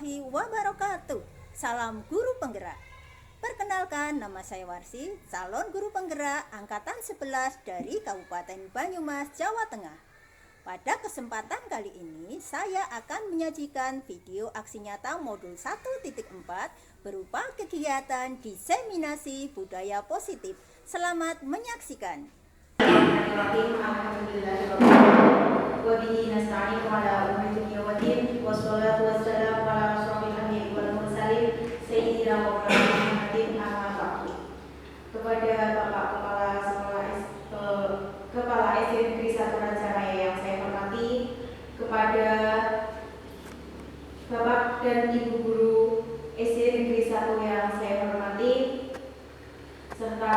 warahmatullahi wabarakatuh. Salam guru penggerak. Perkenalkan, nama saya Warsi, calon guru penggerak angkatan 11 dari Kabupaten Banyumas, Jawa Tengah. Pada kesempatan kali ini, saya akan menyajikan video aksi nyata modul 1.4 berupa kegiatan diseminasi budaya positif. Selamat menyaksikan. Kepada Bapak Kepala SD Negeri 1 Rancamaya yang saya hormati, kepada Bapak dan Ibu Guru SD Negeri 1 yang saya hormati, serta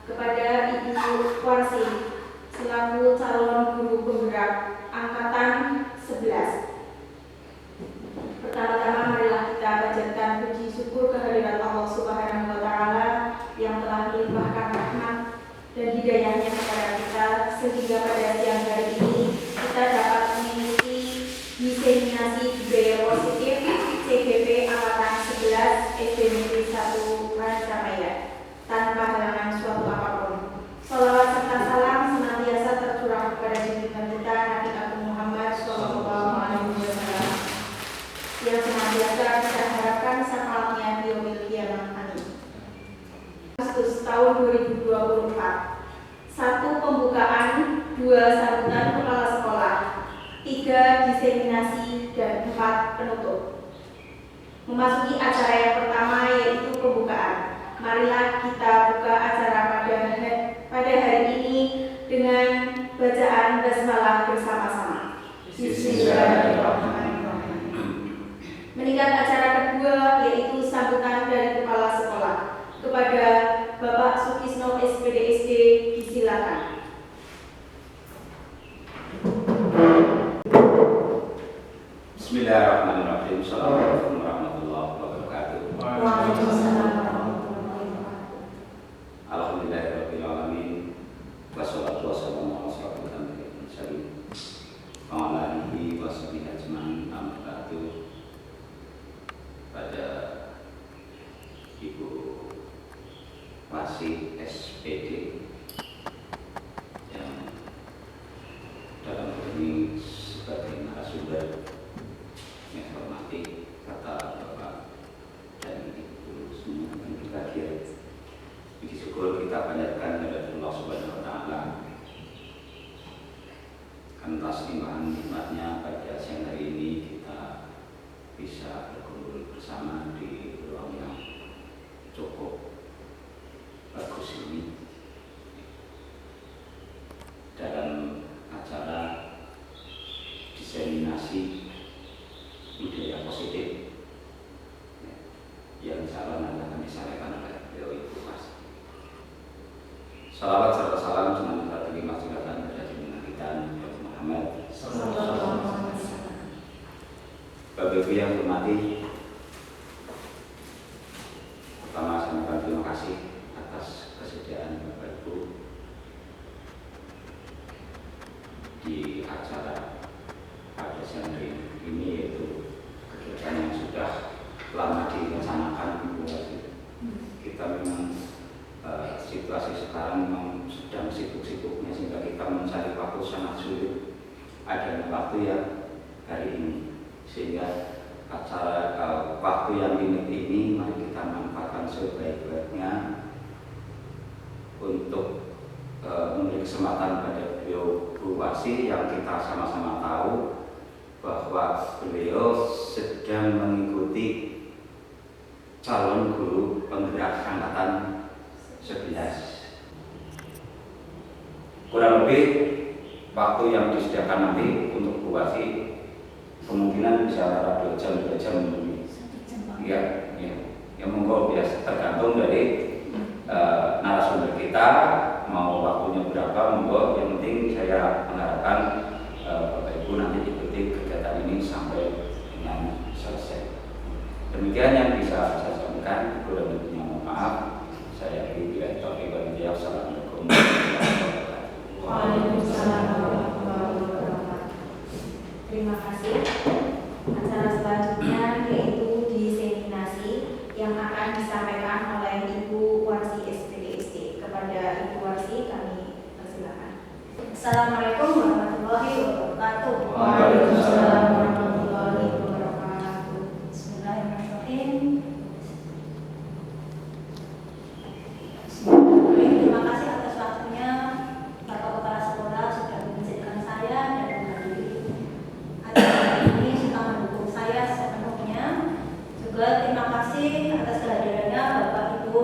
kepada Ibu Warsi selaku calon guru penggerak angkatan 11. Pertama-tama marilah kita panjatkan puji syukur kehadirat Allah Subhanahu wa Ta'ala yang telah melimpahkan rahmat dan hidayahnya kepada kita sehingga pada siang hari ini kita dapat mengikuti diseminasi budaya positif CGP angkatan 11 SD Negeri 1 Rancamaya tanpa halangan suatu apapun. Salawat serta salam senantiasa tercurah kepada junjungan kita Nabi Agung Muhammad SAW yang senantiasa kita harapkan syafaatnya di yaumil qiyamah. Amin. Agustus tahun 2024. 1 pembukaan, 2 sambutan kepala sekolah, 3 diseminasi, dan 4 penutup. Memasuki acara yang pertama yaitu pembukaan. Marilah kita buka acara pada hari ini dengan bacaan basmalah bersama-sama. Bismillahirrahmanirrahim. Meningkat acara kedua yaitu sambutan dari kepala sekolah. Kepada Bapak Sukisno SPDSD disilakan. Bismillahirrahmanirrahim. Assalamualaikum warahmatullahi wabarakatuh. Waalaikumsalam warahmatullahi wabarakatuh. Alhamdulillahirabbil alamin. Wassalatu wassalamu ala asyrofil mursalin wa ala alihi washabihi ajmain. Amma ba'du. Pada Ibu Warsi SPD yang dalam ini sebagai narasumber yang hormati, kata Bapak dan Ibu semua yang berhadir, puji syukur kita panjatkan kepada Allah Subhanahu wa Ta'ala atas limpahan nikmatnya pada siang hari ini kita bisa berkumpul bersama di ruang yang cukup bagus ini dalam acara diseminasi budaya positif yang saran akan disampaikan oleh beliau Ibu Mas. Salawat serta salam senantiasa terlimpahkan kepada junjungan kita Nabi Muhammad. Bapak Ibu yang hormati, pertama saya mengucapkan terima kasih atas kesediaan Bapak Ibu di acara pada siang hari ini, yaitu kegiatan yang sudah lama direncanakan Ibu Warsi. Kita memang situasi sekarang memang sedang sibuk-sibuknya sehingga kita mencari waktu sangat sulit. Ada waktu yang hari ini, sehingga acara waktu yang limit ini mari kita manfaatkan sebaik-baiknya untuk memberi kesempatan pada beliau Bu Warsi yang kita sama-sama tahu bahwa beliau sedang mengikuti calon guru penggerak angkatan 11. Kurang lebih waktu yang disediakan nanti untuk Bu Warsi kemungkinan bisa antara 2 jam lebih. Ya, monggo biasa tergantung dari narasumber kita mau waktunya berapa, monggo. Yang penting saya mengharapkan Bapak Ibu nanti ikuti kegiatan ini sampai dengan selesai. Demikian yang bisa saya sampaikan. Kurang lebihnya mohon maaf. Saya billahi taufiq wal hidayah. Assalamualaikum warahmatullahi wabarakatuh. Waalaikumsalam warahmatullahi wabarakatuh. Terima kasih. Acara selanjutnya yaitu Assalamualaikum warahmatullahi wabarakatuh. Waalaikumsalam warahmatullahi wabarakatuh. Bismillahirrahmanirrahim. Bismillahirrahmanirrahim. Terima kasih atas waktunya Bapak Kepala Sekolah sudah mengizinkan saya dan menghadiri acara ini serta mendukung saya sepenuhnya. Juga terima kasih atas kehadirannya Bapak Ibu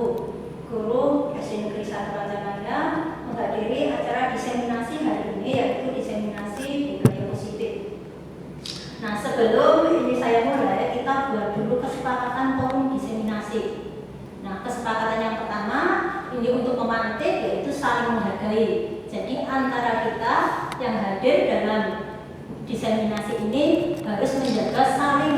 Guru SD Negeri 1 Rajanaya menghadiri acara diseminasi hari ini, yaitu diseminasi budaya positif. Nah, sebelum ini saya mulai, kita buat dulu kesepakatan forum diseminasi. Nah, kesepakatan yang pertama ini untuk memantik, yaitu saling menghargai. Jadi antara kita yang hadir dalam diseminasi ini harus menjaga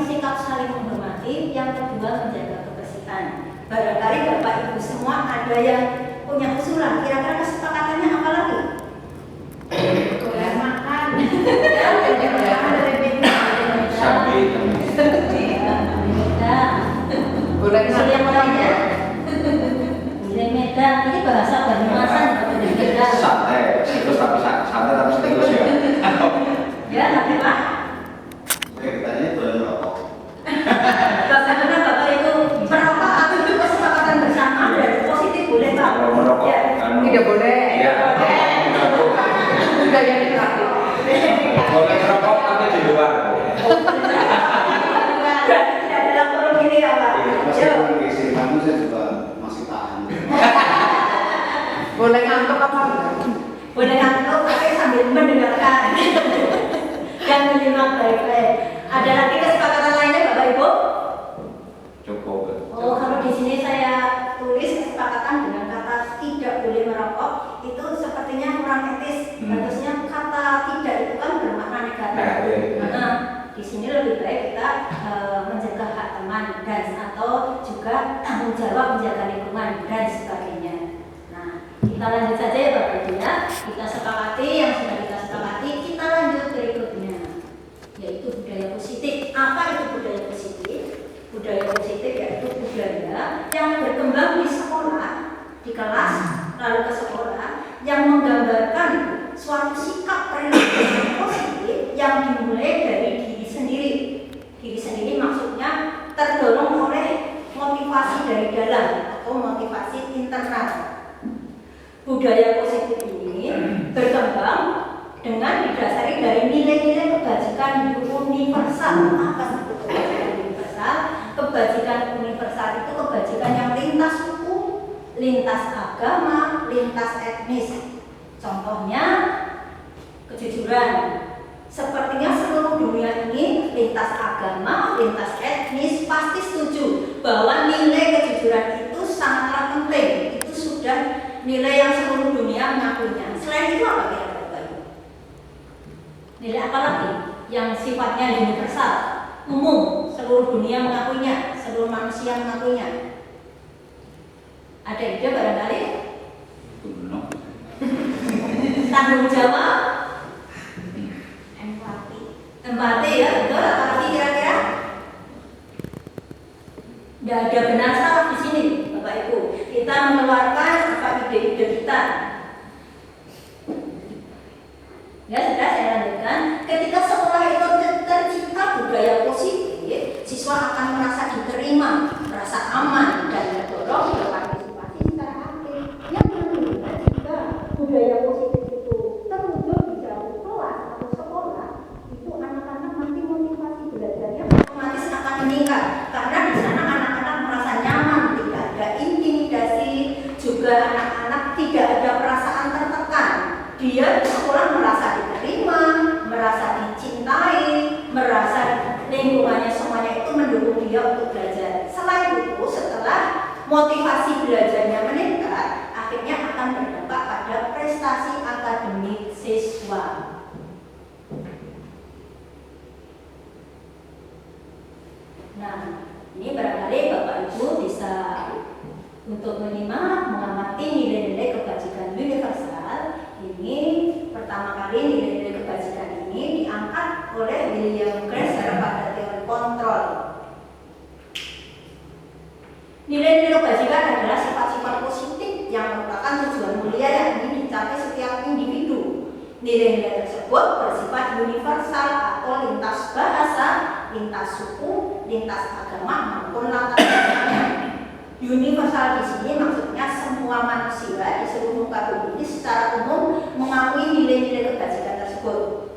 sikap saling menghormati. Yang kedua, menjaga kebersihan. Barangkali Bapak Ibu semua ada yang punya usulan, kira-kira kesepakatannya apa lagi? Boleh makan. Sapi. Boleh Usul yang lainnya? Boleh Medan, ini bahasa Banyumasan. Santai, terus tapi santai tapi serius ya. Ya, tapi Pak. Kitanya boleh merokok. Bagaimana Bapak itu merokok atau itu kesepakatan bersama dan positif boleh Pak? Kalau merokok, Ya. Tidak boleh. Ya. Sudah yang terakhir. Boleh merokok tapi di luar. Berarti tidak dalam forum ini ya Pak? Meskipun di sini kamu saya juga masih tahan. Boleh ngantuk apa enggak? Boleh ngantuk tapi sambil mendengarkan dan menyimak baik-baik. Ada lagi kesepakatan lainnya Bapak Ibu? Cukup. Oh, kalau di sini saya tulis kesepakatan dengan kata tidak boleh merokok, itu sepertinya kurang etis. Harusnya kata tidak itu kan bermakna negatif. Nah, di sini lebih baik kita menjaga hak teman dan atau juga tanggung jawab menjaga lingkungan dan sebagainya. Nah, kita lanjut saja ya Bapak Ibu ya. Kita sepakati yang sudah kita sepakati, kita lanjut berikutnya, yaitu budaya positif. Apa itu budaya positif? Budaya positif yaitu budaya yang berkembang di sekolah, di kelas, lalu ke sekolah, yang menggambarkan suatu sikap perilaku yang positif yang dimulai dari diri sendiri. Diri sendiri maksudnya terdorong oleh motivasi dari dalam atau motivasi internal. Budaya positif ini berkembang dengan didasari dari nilai-nilai kebajikan universal. Apa itu kebajikan universal? Kebajikan universal itu kebajikan yang lintas suku, lintas agama, lintas etnis. Contohnya kejujuran. Sepertinya seluruh dunia ini lintas agama, lintas etnis pasti setuju bahwa nilai kejujuran itu sangatlah penting. Itu sudah nilai yang seluruh dunia mengakuinya. Selain itu apa kira-kira? Nilai apa lagi yang sifatnya universal, umum, seluruh dunia mengakuinya, seluruh manusia mengakuinya? Ada ide barangkali? Tanggung jawab, empati ya, betul. Apalagi kira-kira? Tidak ada benar salah di sini, Bapak Ibu. Kita mengeluarkan apa ide-ide kita. Ya sudah, saya lanjutkan. Ketika sekolah itu tercipta budaya positif, siswa akan merasa diterima, merasa aman dan terdorong berpartisipasi secara aktif. Yang kedua, jika budaya positif itu terwujud di dalam kelas atau sekolah, itu anak-anak nanti motivasi belajarnya otomatis akan meningkat karena di sana anak-anak merasa nyaman, tidak ada intimidasi, juga anak-anak tidak ada perasaan tertekan. Dia di sekolah merasa diterima, merasa dicintai, merasa lingkungannya semuanya itu mendukung dia untuk belajar. Selain itu, setelah motivasi belajarnya meningkat, akhirnya akan berdampak pada prestasi akademik siswa. Nah, ini barangkali Bapak Ibu bisa untuk menyimak, mengamati nilai-nilai kebajikan universal. Ini pertama kali nilai-nilai kebajikan ini diangkat oleh William Glasser pada teori kontrol. Nilai-nilai kebajikan adalah sifat-sifat positif yang merupakan tujuan mulia yang ingin dicapai setiap individu. Nilai-nilai tersebut bersifat universal atau lintas bahasa, lintas suku, lintas agama maupun latar belakangnya. Universal di sini maksudnya semua manusia di seluruh muka bumi ini secara umum mengakui nilai-nilai kebajikan tersebut.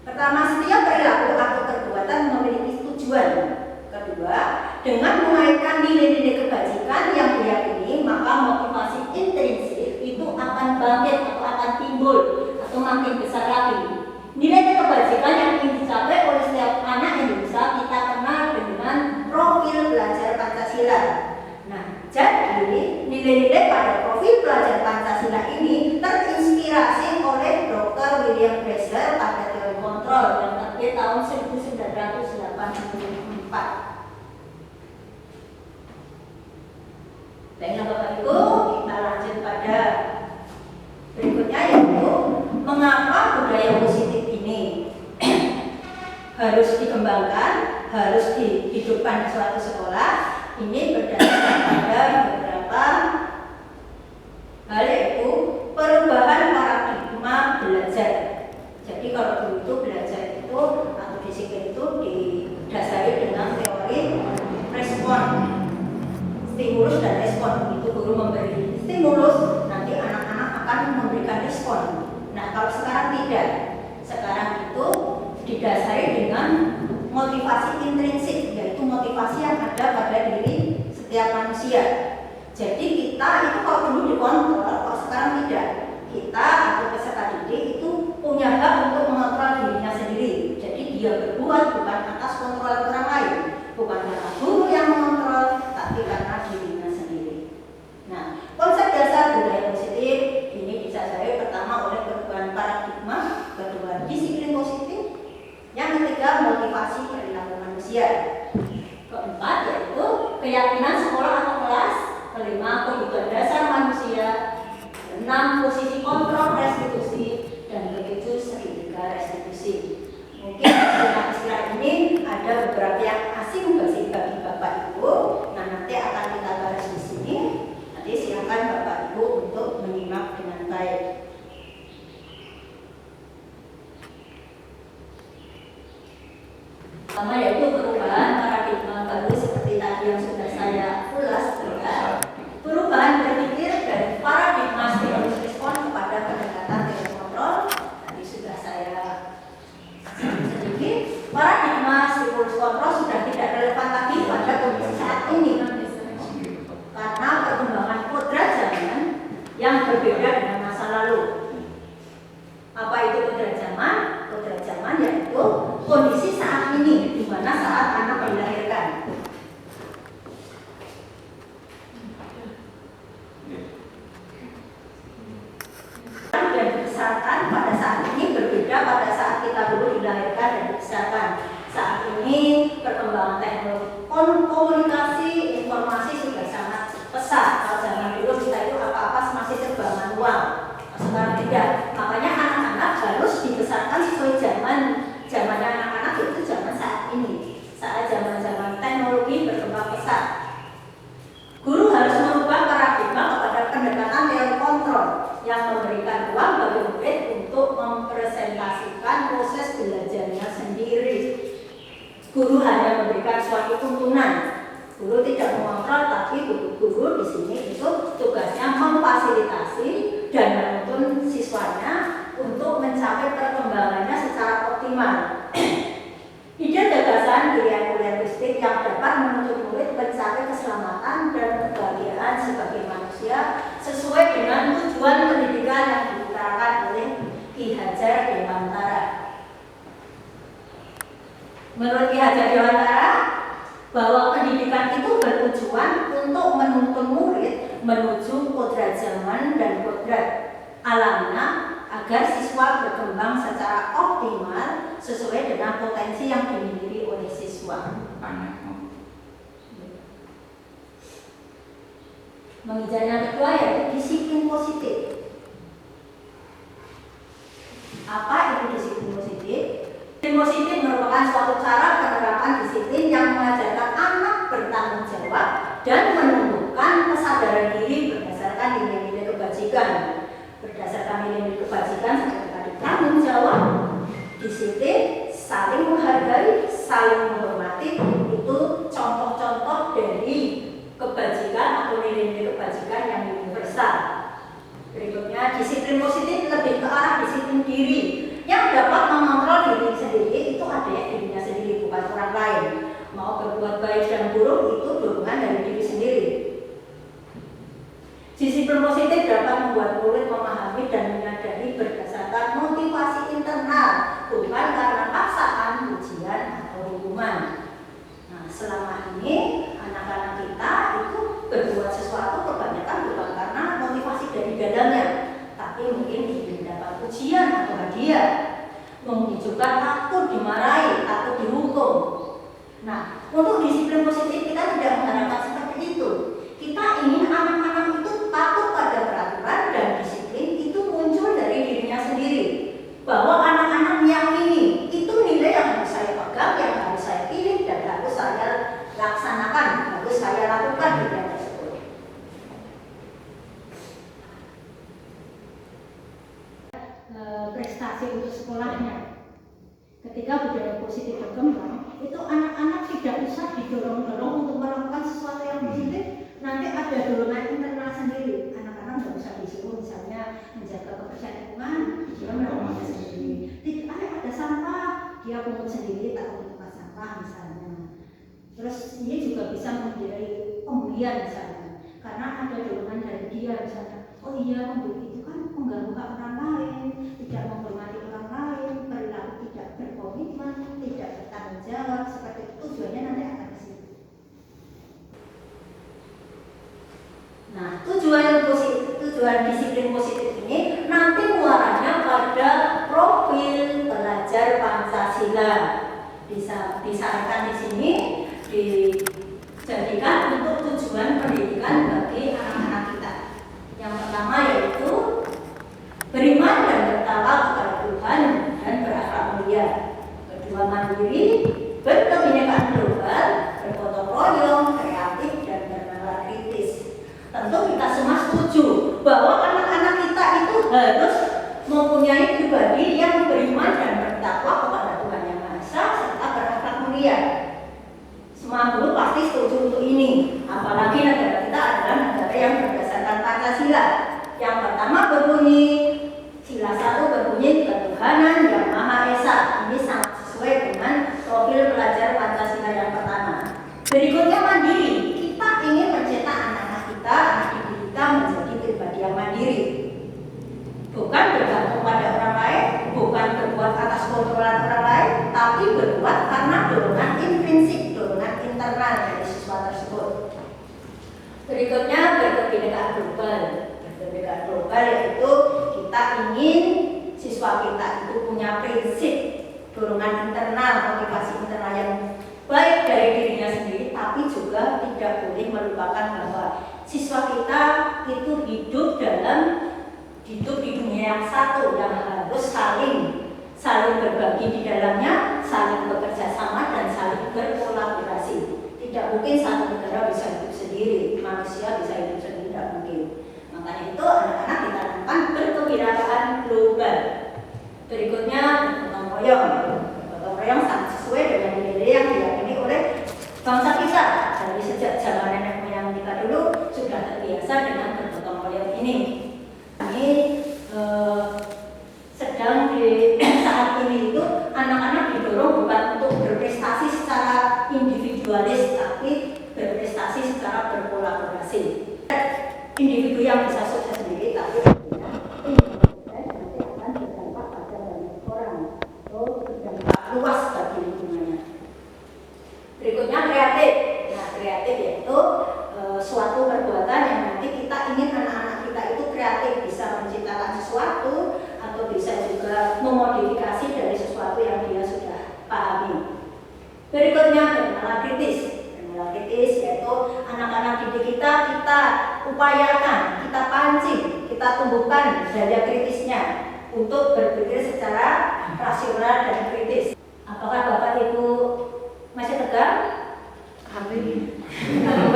Pertama, setiap perilaku atau perbuatan memiliki tujuan. Kedua, dengan mengaitkan nilai-nilai kebajikan yang diyakini, maka motivasi intrinsik itu akan bangkit atau akan timbul atau makin besar lagi. Nilai kebajikan yang ingin dicapai oleh setiap anak Indonesia kita kenal dengan profil belajar Pancasila. Nah, jadi nilai-nilai pada profil belajar Pancasila ini terinspirasi oleh Dr. William Brazzer pada teori kontrol yang terbit tahun 1984. Baiklah Bapak Ibu, kita lanjut pada berikutnya, yaitu mengapa budaya positif ini harus dikembangkan, harus dihidupkan di suatu sekolah. Ini berdasarkan pada beberapa hal, yaitu perubahan paradigma belajar. Jadi kalau dulu itu belajar itu atau disiplin itu didasari dengan teori respon, stimulus dan respon. Itu guru memberi stimulus, nanti anak-anak akan memberikan respon. Nah, kalau sekarang tidak. Sekarang itu didasari dengan motivasi intrinsik, yaitu motivasi yang ada pada diri setiap manusia. Jadi kita itu kalau dulu dikontrol, kalau sekarang tidak. Kita atau peserta didik itu punya hak untuk mengontrol dirinya sendiri. Jadi dia berbuat bukan atas kontrol orang lain, bukan karena guru yang mengontrol, tapi karena dirinya sendiri. Nah, konsep dasar budaya positif ini disadari pertama oleh perubahan paradigma, kedua disiplin positif, yang ketiga motivasi perilaku manusia, keempat yaitu keyakinan sekolah atau kelas, kelima kebutuhan dasar manusia, keenam posisi kontrol restitusi, dan ketujuh segitiga restitusi. Mungkin istilah-istilah ini ada beberapa yang asing bagi Bapak Ibu. Nah, nanti akan kita bahas di sini. Nanti silakan Bapak Ibu untuk menyimak dengan baik. Pertama yaitu perubahan paradigma baru seperti tadi yang sudah saya ulas juga. Perubahan berpikir dari paradigma stimulus respon kepada pendekatan teori kontrol. Tadi sudah saya sedikit. Paradigma stimulus kontrol sudah tidak relevan lagi pada kondisi saat ini karena perkembangan kodrat zaman yang berbeda dengan masa lalu. Apa itu kodrat zaman? Kodrat zaman yaitu kondisi saat ini, di mana saat anak dilahirkan. Dan dibesarkan pada saat ini berbeda pada saat kita dulu dilahirkan dan dibesarkan. Saat ini perkembangan teknologi komunikasi informasi sudah sangat pesat. Kalau zaman dulu kita itu apa-apa masih serba manual. Sekarang tidak. Makanya anak-anak harus dibesarkan sesuai zaman anak-anak itu zaman saat ini. Saat zaman teknologi berkembang pesat. Guru harus merubah paradigma kepada pendekatan teori kontrol yang memberikan ruang bagi murid untuk mempresentasikan proses belajarnya sendiri. Guru hanya memberikan suatu tuntunan. Guru tidak mengontrol, tapi guru di sini itu tugasnya memfasilitasi dan menuntun siswanya untuk mencapai perkembangannya secara optimal. Ide gagasan kuliah linguistik yang dapat menuntun murid mencapai keselamatan dan kebahagiaan sebagai manusia sesuai dengan tujuan pendidikan yang diutarakan oleh Ki Hajar Dewantara. Menurut Ki Hajar Dewantara, bahwa pendidikan itu bertujuan untuk menuntun murid menuju kodrat zaman dan kodrat alamnya agar siswa berkembang secara optimal sesuai dengan potensi yang dimiliki oleh siswa. Mengejar yang kedua yaitu disiplin positif. Apa itu disiplin positif? Disiplin positif merupakan suatu cara penerapan disiplin yang mengajarkan anak bertanggung jawab dan menumbuhkan kesadaran diri berdasarkan nilai-nilai kebajikan. berdasarkan nilai kebajikan seperti tadi tanggung jawab, disiplin, saling menghargai, saling menghormati, itu contoh-contoh dari kebajikan atau nilai-nilai kebajikan yang universal. Berikutnya, disiplin positif lebih ke arah disiplin diri yang dapat mengontrol diri sendiri. Itu adanya dirinya sendiri, bukan orang lain. Mau berbuat baik dan buruk itu dorongan dari diri sendiri. Disiplin positif dapat membuat murid memahami dan menyadari berdasarkan motivasi internal, bukan karena paksaan, ujian, atau hukuman. Nah, selama ini anak-anak kita itu berbuat sesuatu kebanyakan bukan karena motivasi dari dalamnya, tapi mungkin ingin mendapat ujian atau hadiah, menunjukkan takut dimarahi atau dihukum. Nah, untuk disiplin positif kita tidak mengharapkan seperti itu. Kita ingin anak-anak itu patuh pada peraturan dan disiplin itu muncul dari dirinya sendiri. Bahwa anak-anak meyakini itu nilai yang harus saya pegang, yang harus saya pilih dan harus saya laksanakan, harus saya lakukan di dalam tersebut. Prestasi untuk sekolahnya. Ketika budaya positif berkembang, itu anak-anak tidak usah didorong-dorong untuk melakukan sesuatu yang positif. Nanti ada dorongan internal sendiri. Anak-anak nggak usah disuruh misalnya menjaga kebersihan lingkungan, dia melakukannya sendiri. Tidak ada sampah, dia pungut sendiri, tak untuk tempat sampah misalnya. Terus ini juga bisa menjadi pembelian misalnya, karena ada dorongan dari dia misalnya. Oh iya, pembeli itu kan mengganggu orang lain, tidak menghormati orang lain, perilaku tidak berkomitmen, tidak bertanggung jawab, seperti itu tujuannya nanti akan ke situ. Nah, tujuan disiplin positif ini nanti muaranya pada profil pelajar Pancasila. Disarankan di sini dijadikan untuk tujuan pendidikan bagi anak-anak kita. Yang pertama yaitu beriman dan bertakwa kepada Tuhan dan berakhlak mulia. Kedua, mandiri, berkebinekaan global, bergotong royong, kreatif dan bernalar kritis. Tentu kita semua setuju bahwa anak-anak kita itu harus mempunyai pribadi yang beriman dan bertakwa kepada Tuhan Yang Maha Esa serta berakhlak mulia. Semua guru pasti setuju untuk ini. Apalagi negara kita adalah negara yang berdasarkan Pancasila. Yang pertama berbunyi, sila 1 berbunyi ketuhanan Yang Maha Esa. Ini sangat sesuai dengan profil pelajar Pancasila yang pertama. Berikutnya mandiri. Kita ingin mencetak anak-anak kita, anak didik kita menjadi pribadi yang mandiri. Bukan bergantung pada orang lain, bukan berbuat atas kontrolan orang lain, tapi berbuat karena dorongan intrinsik, dorongan internal dari siswa tersebut. Berikutnya berkebinekaan global. Berkebinekaan global yaitu kita ingin siswa kita itu punya prinsip, dorongan internal, motivasi internal yang baik dari dirinya sendiri, tapi juga tidak boleh melupakan bahwa siswa kita itu hidup di dunia yang satu, yang harus saling berbagi di dalamnya, saling bekerja sama dan saling berkolaborasi. Tidak mungkin satu negara bisa hidup sendiri, manusia bisa hidup sendiri, tidak mungkin. Makanya itu anak-anak ditanamkan berkebinekaan global. Berikutnya bergotong royong. Bergotong royong sangat sesuai dengan nilai yang diyakini oleh bangsa kita. Dari sejak zaman nenek moyang kita dulu sudah terbiasa dengan bergotong royong ini. Ini sedang di saat ini itu anak-anak didorong bukan untuk berprestasi secara individualis, tapi berprestasi secara berkolaborasi. Individu yang bisa sukses sendiri, tapi nanti akan berdampak pada banyak orang, atau berdampak luas bagi lingkungannya. Berikutnya kreatif. Nah, kreatif yaitu suatu perbuatan yang nanti kita ingin anak-anak kita itu kreatif, bisa menciptakan sesuatu atau bisa juga memodifikasi dari sesuatu yang dia sudah pahami. Berikutnya bernalar kritis. Bernalar kritis yaitu anak-anak didik kita upayakan, kita pancing, kita tumbuhkan daya kritisnya untuk berpikir secara rasional dan kritis. Apakah Bapak Ibu masih tegar? Amin. Sedang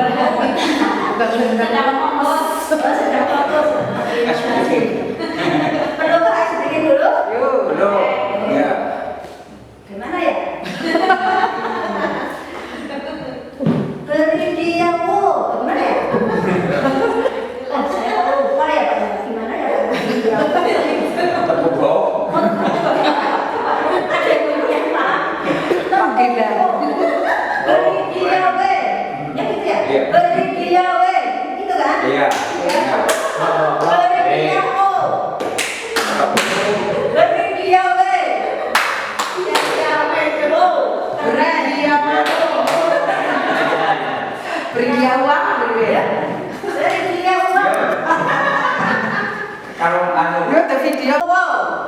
fokus. Terpukau. Ada yang punya Pak. Beridiawe. Ya gitu ya? Iya. Beridiawe. Gitu kan? Iya. Beridiawe. Beridiawe. Kalau anu Video. Wow.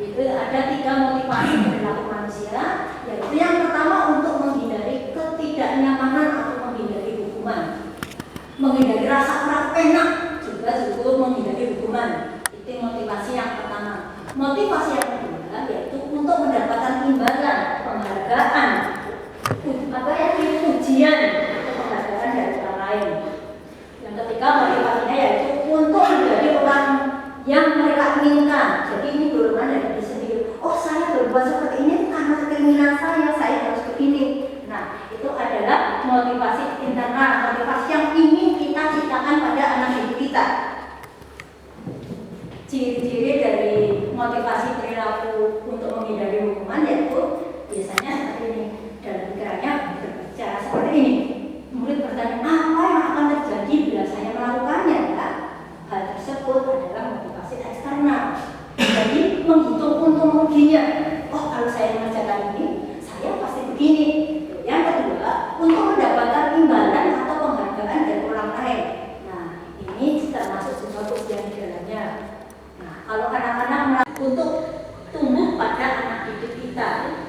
Itu ada 3 motivasi perilaku manusia, yaitu yang pertama untuk menghindari ketidaknyamanan atau menghindari hukuman, menghindari rasa kurang enak, juga menghindari hukuman. Itu motivasi yang pertama. Motivasi yang kedua yaitu untuk mendapatkan imbalan, penghargaan, pujian atau penghargaan dari orang lain. Yang ketiga motivasinya yaitu untuk menjadi orang yang mereka inginkan. Jadi ini dorongan dari diri sendiri. Oh, saya berbuat seperti ini karena keinginan saya harus begini. Nah, itu adalah motivasi internal, motivasi yang ingin kita ciptakan pada anak didik kita. Ciri-ciri dari motivasi perilaku untuk menghindari hukuman yaitu biasanya seperti ini. Dalam pikirannya berbicara seperti ini. Murid bertanya, apa yang akan terjadi bila saya melakukannya? Ya? Hal tersebut adalah motivasi eksternal. Jadi menghitung untung ruginya. Oh, kalau saya mengerjakan ini, saya pasti begini. Yang kedua, untuk mendapatkan imbalan atau penghargaan dari orang lain. Nah, ini termasuk sebuah ujian di dalamnya. Nah, kalau anak-anak untuk tumbuh pada anak didik kita,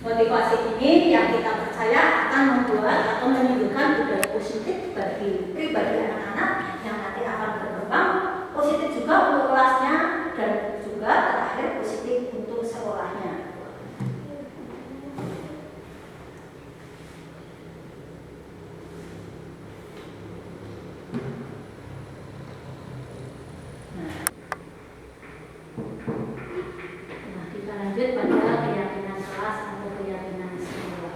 motivasi ini yang kita percaya akan membuat atau menimbulkan budaya positif bagi pribadi anak-anak yang nanti akan berkembang, positif juga untuk kelasnya dan juga terakhir positif untuk sekolahnya. Nah, kita lanjut pada keyakinan kelas atau keyakinan sekolah.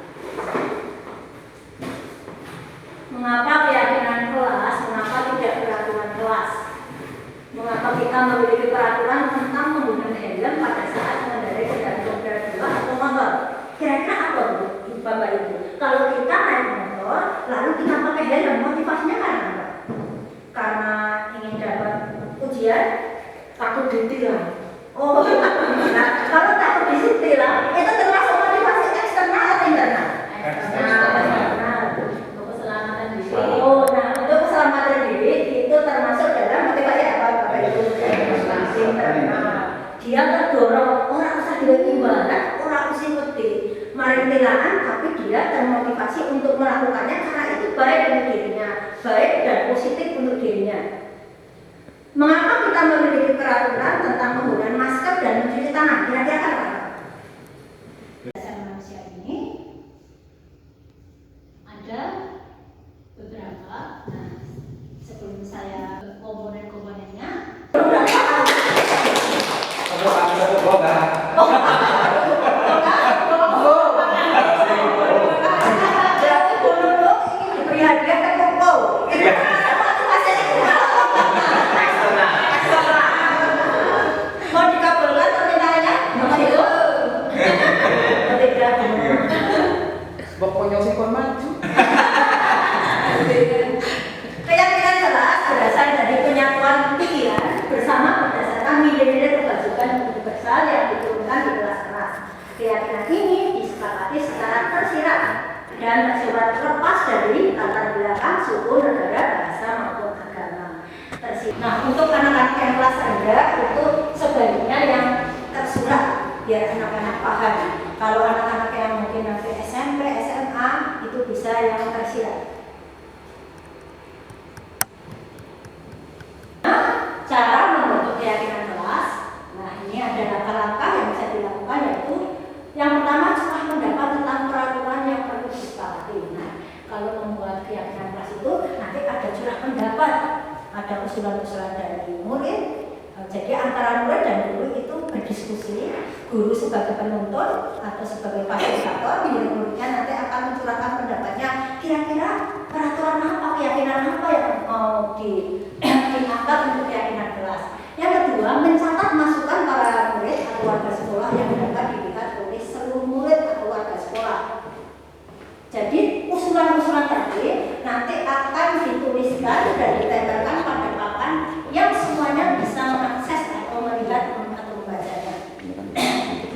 Mengapa keyakinan kelas? Mengapa tidak peraturan kelas? Mengapa kita memiliki peraturan tentang penggunaan helm pada saat mengendarai kendaraan roda 2 atau motor? Kira-kira apa Bu, Bapak Ibu? Kalau kita naik motor, lalu kita pakai helm, motivasinya karena apa? Karena ingin dapat ujian, takut ditilang. Oh, nah, kalau takut ditilang, itu termasuk motivasi eksternal atau internal? Eksternal. Untuk keselamatan diri. Oh, nah untuk keselamatan diri itu termasuk dalam motivasi apa, Bapak Ibu? Internal. Dia terdorong, orang usah diimbalan, orang usah ngerti mari tilangan, tapi dia termotivasi untuk melakukannya karena itu baik untuk dirinya, baik dan positif untuk dirinya. Mengapa kita memiliki peraturan tentang penggunaan masker dan mencuci tangan? Kira-kira apa? Dasar manusia ini ada beberapa. Nah, sebelum saya komponen-komponennya, diberi hadiah ke Koko. Mau dikabulkan permintaannya? Itu tidak. Pokoknya sih kon maju. Keyakinan jelas berasal dari penyatuan pikiran bersama berdasarkan nilai-nilai kebajikan universal yang diturunkan di kelas-kelas. Keyakinan ini disepakati secara tersirat dan bersifat lepas dari latar belakang suku, negara, bahasa maupun agama. Nah, untuk anak-anak yang kelas rendah itu sebaiknya yang tersurat biar anak-anak paham. Kalau anak-anak yang mungkin nanti SMP, SMA itu bisa yang tersirat. Nah, cara membentuk keyakinan kelas. Nah, ini ada langkah-langkah yang bisa dilakukan, yaitu yang pertama curah pendapat tentang peraturan yang perlu disepakati. Nah, kalau membuat keyakinan kelas itu nanti ada curah pendapat, ada usulan-usulan dari murid. Jadi antara murid dan guru itu berdiskusi, guru sebagai penuntut atau sebagai fasilitator, murid-muridnya nanti akan mencurahkan pendapatnya. Kira-kira peraturan apa, keyakinan apa yang mau diangkat untuk keyakinan kelas. Yang kedua, mencatat masukan para murid atau warga sekolah yang dapat dilihat oleh seluruh murid atau warga sekolah. Jadi usulan-usulan tadi nanti akan dituliskan dan ditempelkan pada papan yang semuanya bisa mengakses atau melihat atau membacanya.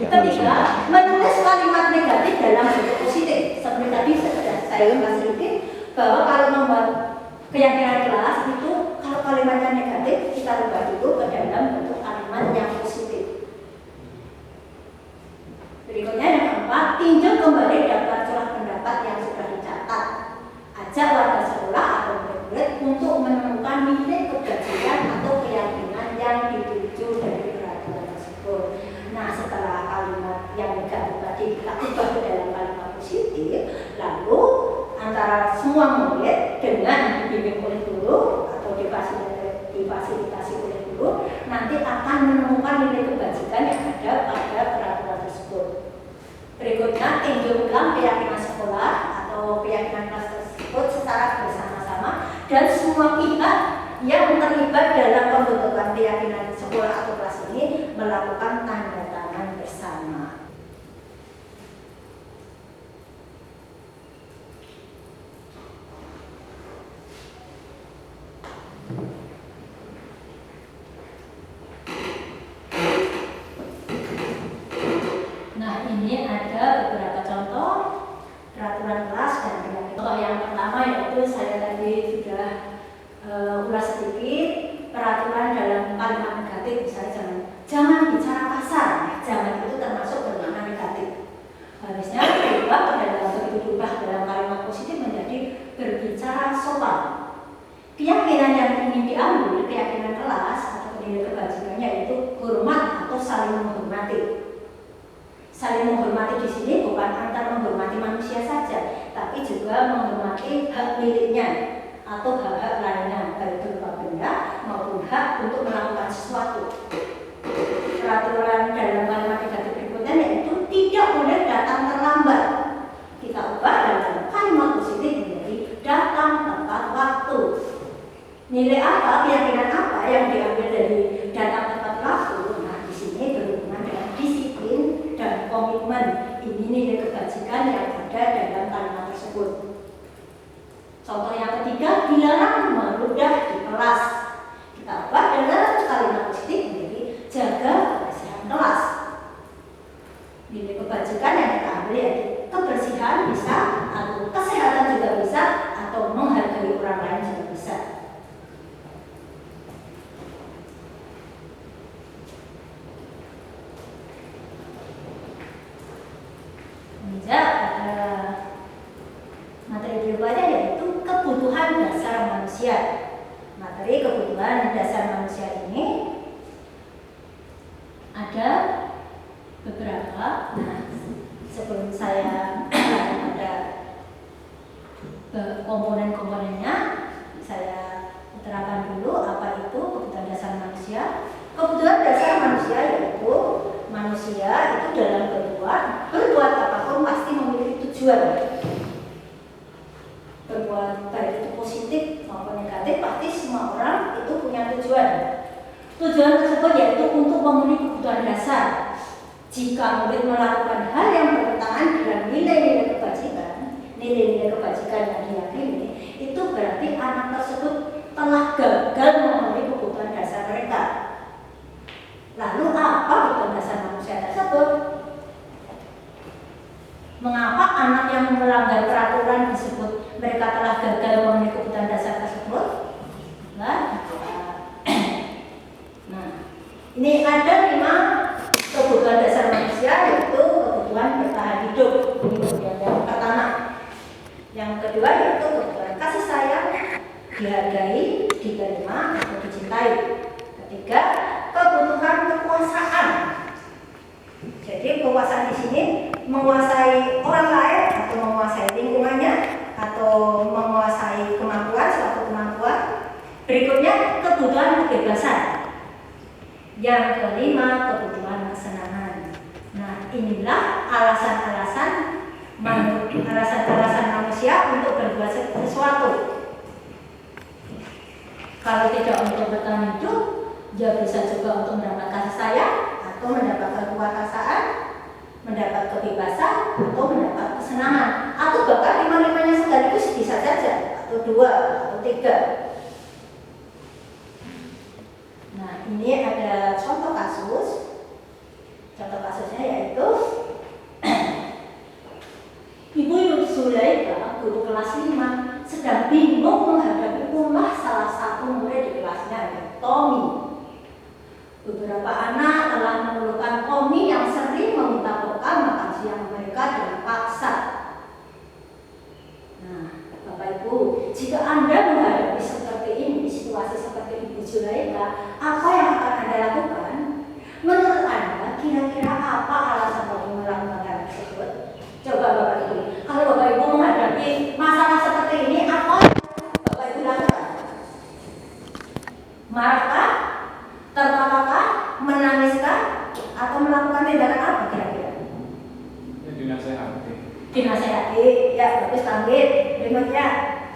Ketiga, menulis kalimat negatif dalam bentuk positif. Seperti tadi sudah saya ulas sedikit bahwa kalau membuat keyakinan kelas itu kalau kalimatnya negatif kita rubah dulu ke dalam bentuk kalimat yang positif. Berikutnya yang keempat, tinjau kembali daftar curah pendapat yang sudah dicatat. Ajak warga sekolah atau murid-murid untuk menemukan nilai kebajikan atau keyakinan yang dituju dari peraturan tersebut. Nah, setelah kalimat yang negatif tadi kita ubah ke dalam kalimat positif, lalu antara semua murid dengan dibimbing oleh guru atau difasilitasi oleh guru nanti akan menemukan nilai kebajikan yang ada pada peraturan tersebut. Berikutnya, tinjau ulang keyakinan sekolah atau keyakinan kelas tersebut secara bersama-sama dan semua pihak yang terlibat dalam pembentukan keyakinan sekolah atau kelas ini melakukan tanda tangan bersama. Nah, ini ada beberapa contoh peraturan kelas dan keyakinan. Contoh yang pertama yaitu saya tadi sudah ulas sedikit, peraturan dalam kalimat negatif, misalnya jangan bicara kasar. Jangan itu termasuk bermakna negatif. Harusnya berubah dalam kalimat positif menjadi berbicara sopan. Keyakinan yang ingin diambil, keyakinan kelas atau nilai kebajikannya yaitu hormat atau saling menghormati. Saling menghormati di sini bukan antar menghormati manusia saja, tapi juga menghormati hak miliknya atau hak-hak lainnya, baik berupa benda maupun hak untuk melakukan sesuatu. Peraturan dalam kalimat negatif berikutnya yaitu tidak boleh datang terlambat. Kita ubah dalam kalimat positif menjadi datang tepat waktu. Nilai apa, keyakinan apa yang diambil dari datang tepat waktu? Nah, di sini berhubungan dengan disiplin dan komitmen. Ini nilai kebajikan yang ada dalam kalimat tersebut. Contoh yang ketiga, dilarang meludah di kelas. Kita ubah dalam kalimat positif menjadi jaga kebersihan kelas. Nilai kebajikan yang kita ambil yaitu kebersihan bisa, atau kesehatan juga bisa, atau menghargai orang lain juga bisa. Ada materi berikutnya yaitu kebutuhan dasar manusia. Materi kebutuhan dasar manusia ini ada beberapa. Nah, sebelum saya pada komponen-komponennya, saya terangkan dulu apa itu kebutuhan dasar manusia. Kebutuhan dasar manusia yaitu manusia itu dalam berbuat apapun pasti memiliki tujuan. Berbuat baik itu positif maupun negatif, pasti semua orang itu punya tujuan. Tujuan tersebut yaitu untuk memenuhi kebutuhan dasar. Jika murid melakukan hal yang bertentangan dengan nilai-nilai kebajikan yang diyakini, itu berarti anak tersebut telah gagal memenuhi kebutuhan dasar mereka. Lalu apa kebutuhan dasar manusia tersebut? Mengapa anak yang melanggar peraturan disebut mereka telah gagal memenuhi kebutuhan dasar tersebut? Nah, Nah, ini ada 5 kebutuhan dasar manusia, yaitu kebutuhan bertahan hidup. Ini kebutuhan yang pertama. Yang kedua yaitu kebutuhan kasih sayang, dihargai, diterima, atau dicintai. Ketiga, kebutuhan kekuasaan. Jadi kekuasaan di sini menguasai orang lain atau menguasai lingkungannya atau menguasai kemampuan, suatu kemampuan. Berikutnya kebutuhan kebebasan. Yang kelima, kebutuhan kesenangan. Nah, inilah alasan-alasan manusia untuk berbuat sesuatu. Kalau tidak untuk bertahan hidup, ya bisa juga untuk mendapat kasih sayang atau mendapat kekuasaan, mendapat kebebasan atau mendapat kesenangan, atau bahkan 5-5-nya sekaligus bisa saja, atau 2 atau 3. Nah, ini ada contoh kasus. Contoh kasusnya yaitu Ibu Zulaika, guru kelas 5, sedang bingung menghadapi ulah salah satu murid di kelasnya, yaitu Tommy. Beberapa anak telah mengeluhkan Tommy yang sering meminta bekal makan siang mereka dengan paksa. Nah, Bapak Ibu, jika Anda menghadapi seperti ini, situasi seperti Ibu Zulaika, apa yang akan Anda lakukan? Menurut Anda, kira-kira apa alasan Tommy melakukan hal tersebut? Coba Bapak Ibu, kalau Bapak Ibu menghadapi masalah seperti ini, apa yang Bapak Ibu lakukan? Marahkah? Tertawakah? Menangiskah? Atau melakukan tindakan apa kira-kira? Dinasehati. Dinasehati, ya bagus tanggit, berikutnya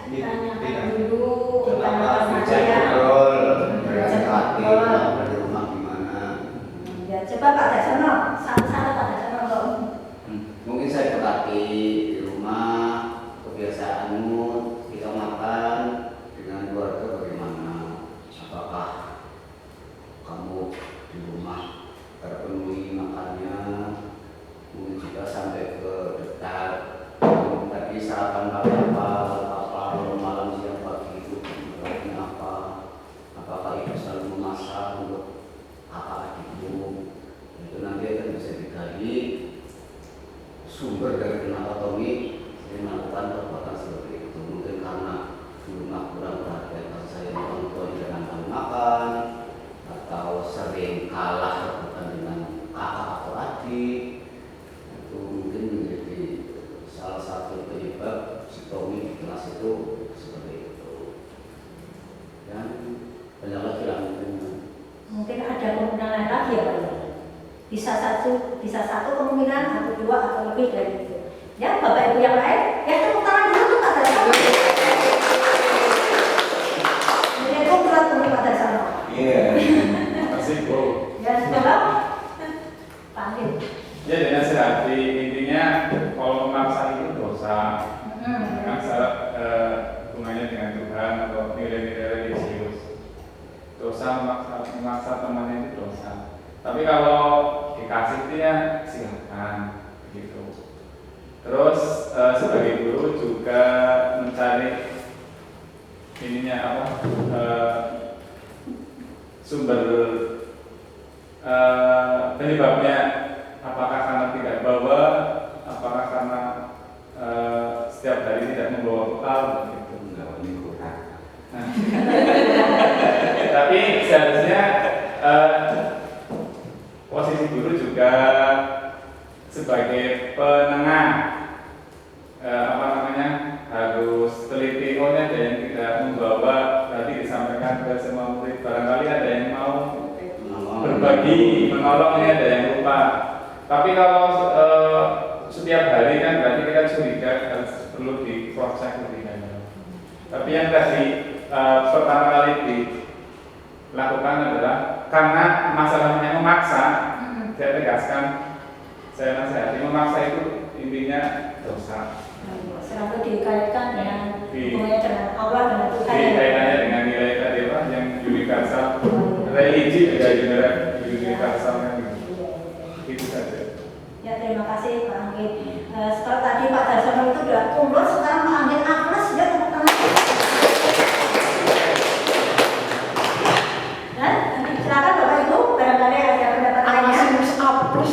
Tidak. dulu, Kenapa tanyakan saja. Hati di rumah gimana? Ya coba Pak Dasono, satu-satu Pak Dasono dong. Mungkin saya berarti di rumah kebiasaanmu kita makan dengan keluarga bagaimana? Apakah kamu di rumah terpenuhi makannya? Mungkin juga sampai ke dekat tadi sarapan apa malam siang pagi itu berarti apa? Apakah ibu selalu memasak untuk kakak adikmu? Itu nanti akan bisa digali sumber dari kenapa Tommy melakukan perbuatan seperti itu. Mungkin karena di rumah kurang perhatian kasih sayang orang tua dengan kali makan, atau sering kalah rebutan dengan kakak atau adik. Itu mungkin menjadi salah satu penyebab si Tommy di kelas itu seperti itu. Dan banyak lagi yang Mungkin ada kemungkinan lain lagi ya Pak ya? Bisa satu kemungkinan atau 2 atau lebih dari itu. Ya Bapak Ibu yang lain, ya tepuk tangan dulu tuh Pak Dasono. Ini berat untuk Pak Dasono. Iya. Makasih Bu. Ya coba panggil. Ya dinasehati, intinya kalau memaksa itu dosa. Dengan syarat hubungannya dengan Tuhan atau nilai-nilai religius. Dosa memaksa temannya itu dosa. Tapi kalau dikasih itu ya silakan begitu. Terus sebagai guru juga mencari ininya apa sumber penyebabnya, apakah karena tidak bawa, apakah karena setiap hari tidak membawa bekal begitu. Tapi seharusnya posisi guru juga sebagai penengah harus teliti. Oh, ada yang tidak membawa, berarti disampaikan ke semua murid. Barangkali ada yang mau berbagi, menolong, ada yang lupa. Tapi kalau setiap hari kan berarti kita curiga, harus perlu di cross check lebih dalam. Tapi yang tadi pertama kali dilakukan adalah karena masalahnya memaksa. Saya tegaskan, saya nasihati, memaksa itu intinya dosa. Selalu dikaitkan dengan hubungannya dengan Allah, dengan Tuhan. Kaitannya dengan nilai tadi apa yang universal, religi juga universal kan. Itu saja. Ya terima kasih Pak Anggit. Setelah tadi Pak Dasono itu sudah kumlot, sekarang Pak Anggit apres ya tepuk tangan. Dan silakan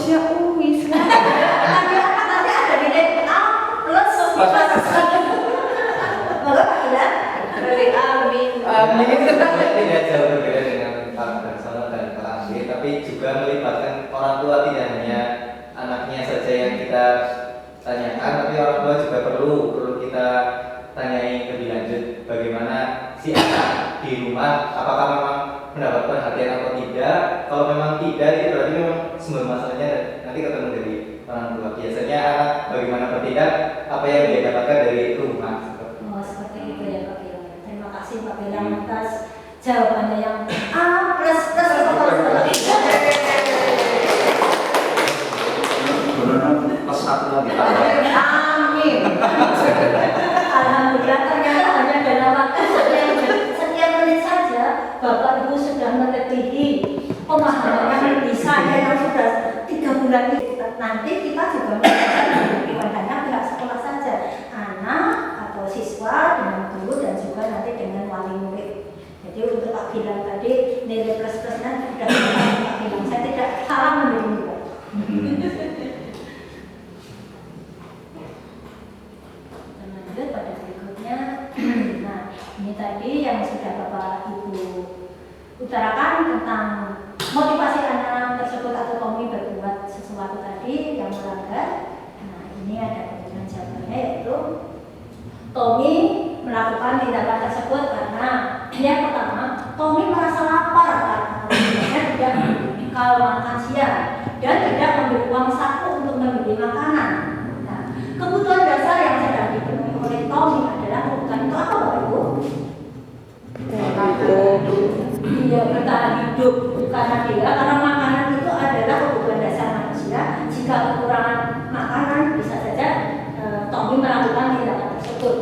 bagusnya wis nanti ada nilai A plus maka Pak Gilang dari amin Tidak jauh berbeda dengan Pak Darsono dan Pak Asri, tapi juga melibatkan orang tua, tidak hanya anaknya saja yang kita tanyakan, tapi orang tua juga perlu kita tanyai lebih lanjut bagaimana si anak di rumah, apakah memang mendapat perhatian atau tidak. Kalau memang tidak, itu berarti memang sumber masalahnya nanti ketemu dari orang tua. Biasanya anak bagaimana bertindak, apa yang dia dapatkan dari rumah. oh seperti itu ya Pak Gilang. Terima kasih Pak Gilang atas jawabannya yang A plus Plus satu lagi tambah. amin. Alhamdulillah ternyata hanya dalam waktu sekian menit saja Bapak Ibu sudah melebihi pemahaman yang lebih saya yang sudah 3 bulan ini. Nanti kita juga bukan hanya pihak sekolah saja, anak atau siswa dengan guru dan juga nanti dengan wali murid. Jadi untuk Pak Gilang tadi nilai plus-plusnya sudah Pak Gilang, saya tidak salah menilai. Lanjut pada berikutnya. Nah, ini tadi yang sudah Bapak Ibu utarakan tentang motivasi anak tersebut atau Tommy berbuat sesuatu tadi yang melanggar. Nah, ini ada pertanyaan jawabannya, yaitu Tommy melakukan tindakan tersebut karena yang pertama, Tommy merasa lapar karena kemudiannya tidak bekal makan siang dan tidak memberi uang saku untuk membeli makanan. Nah, kebutuhan dasar yang sedang dipenuhi oleh Tommy adalah kebutuhan itu apa Bapak Ibu? Iya, bertahan hidup. Karena makanan itu adalah kebutuhan dasar manusia. Jika kekurangan makanan, bisa saja Tommy melakukan tindakan tersebut.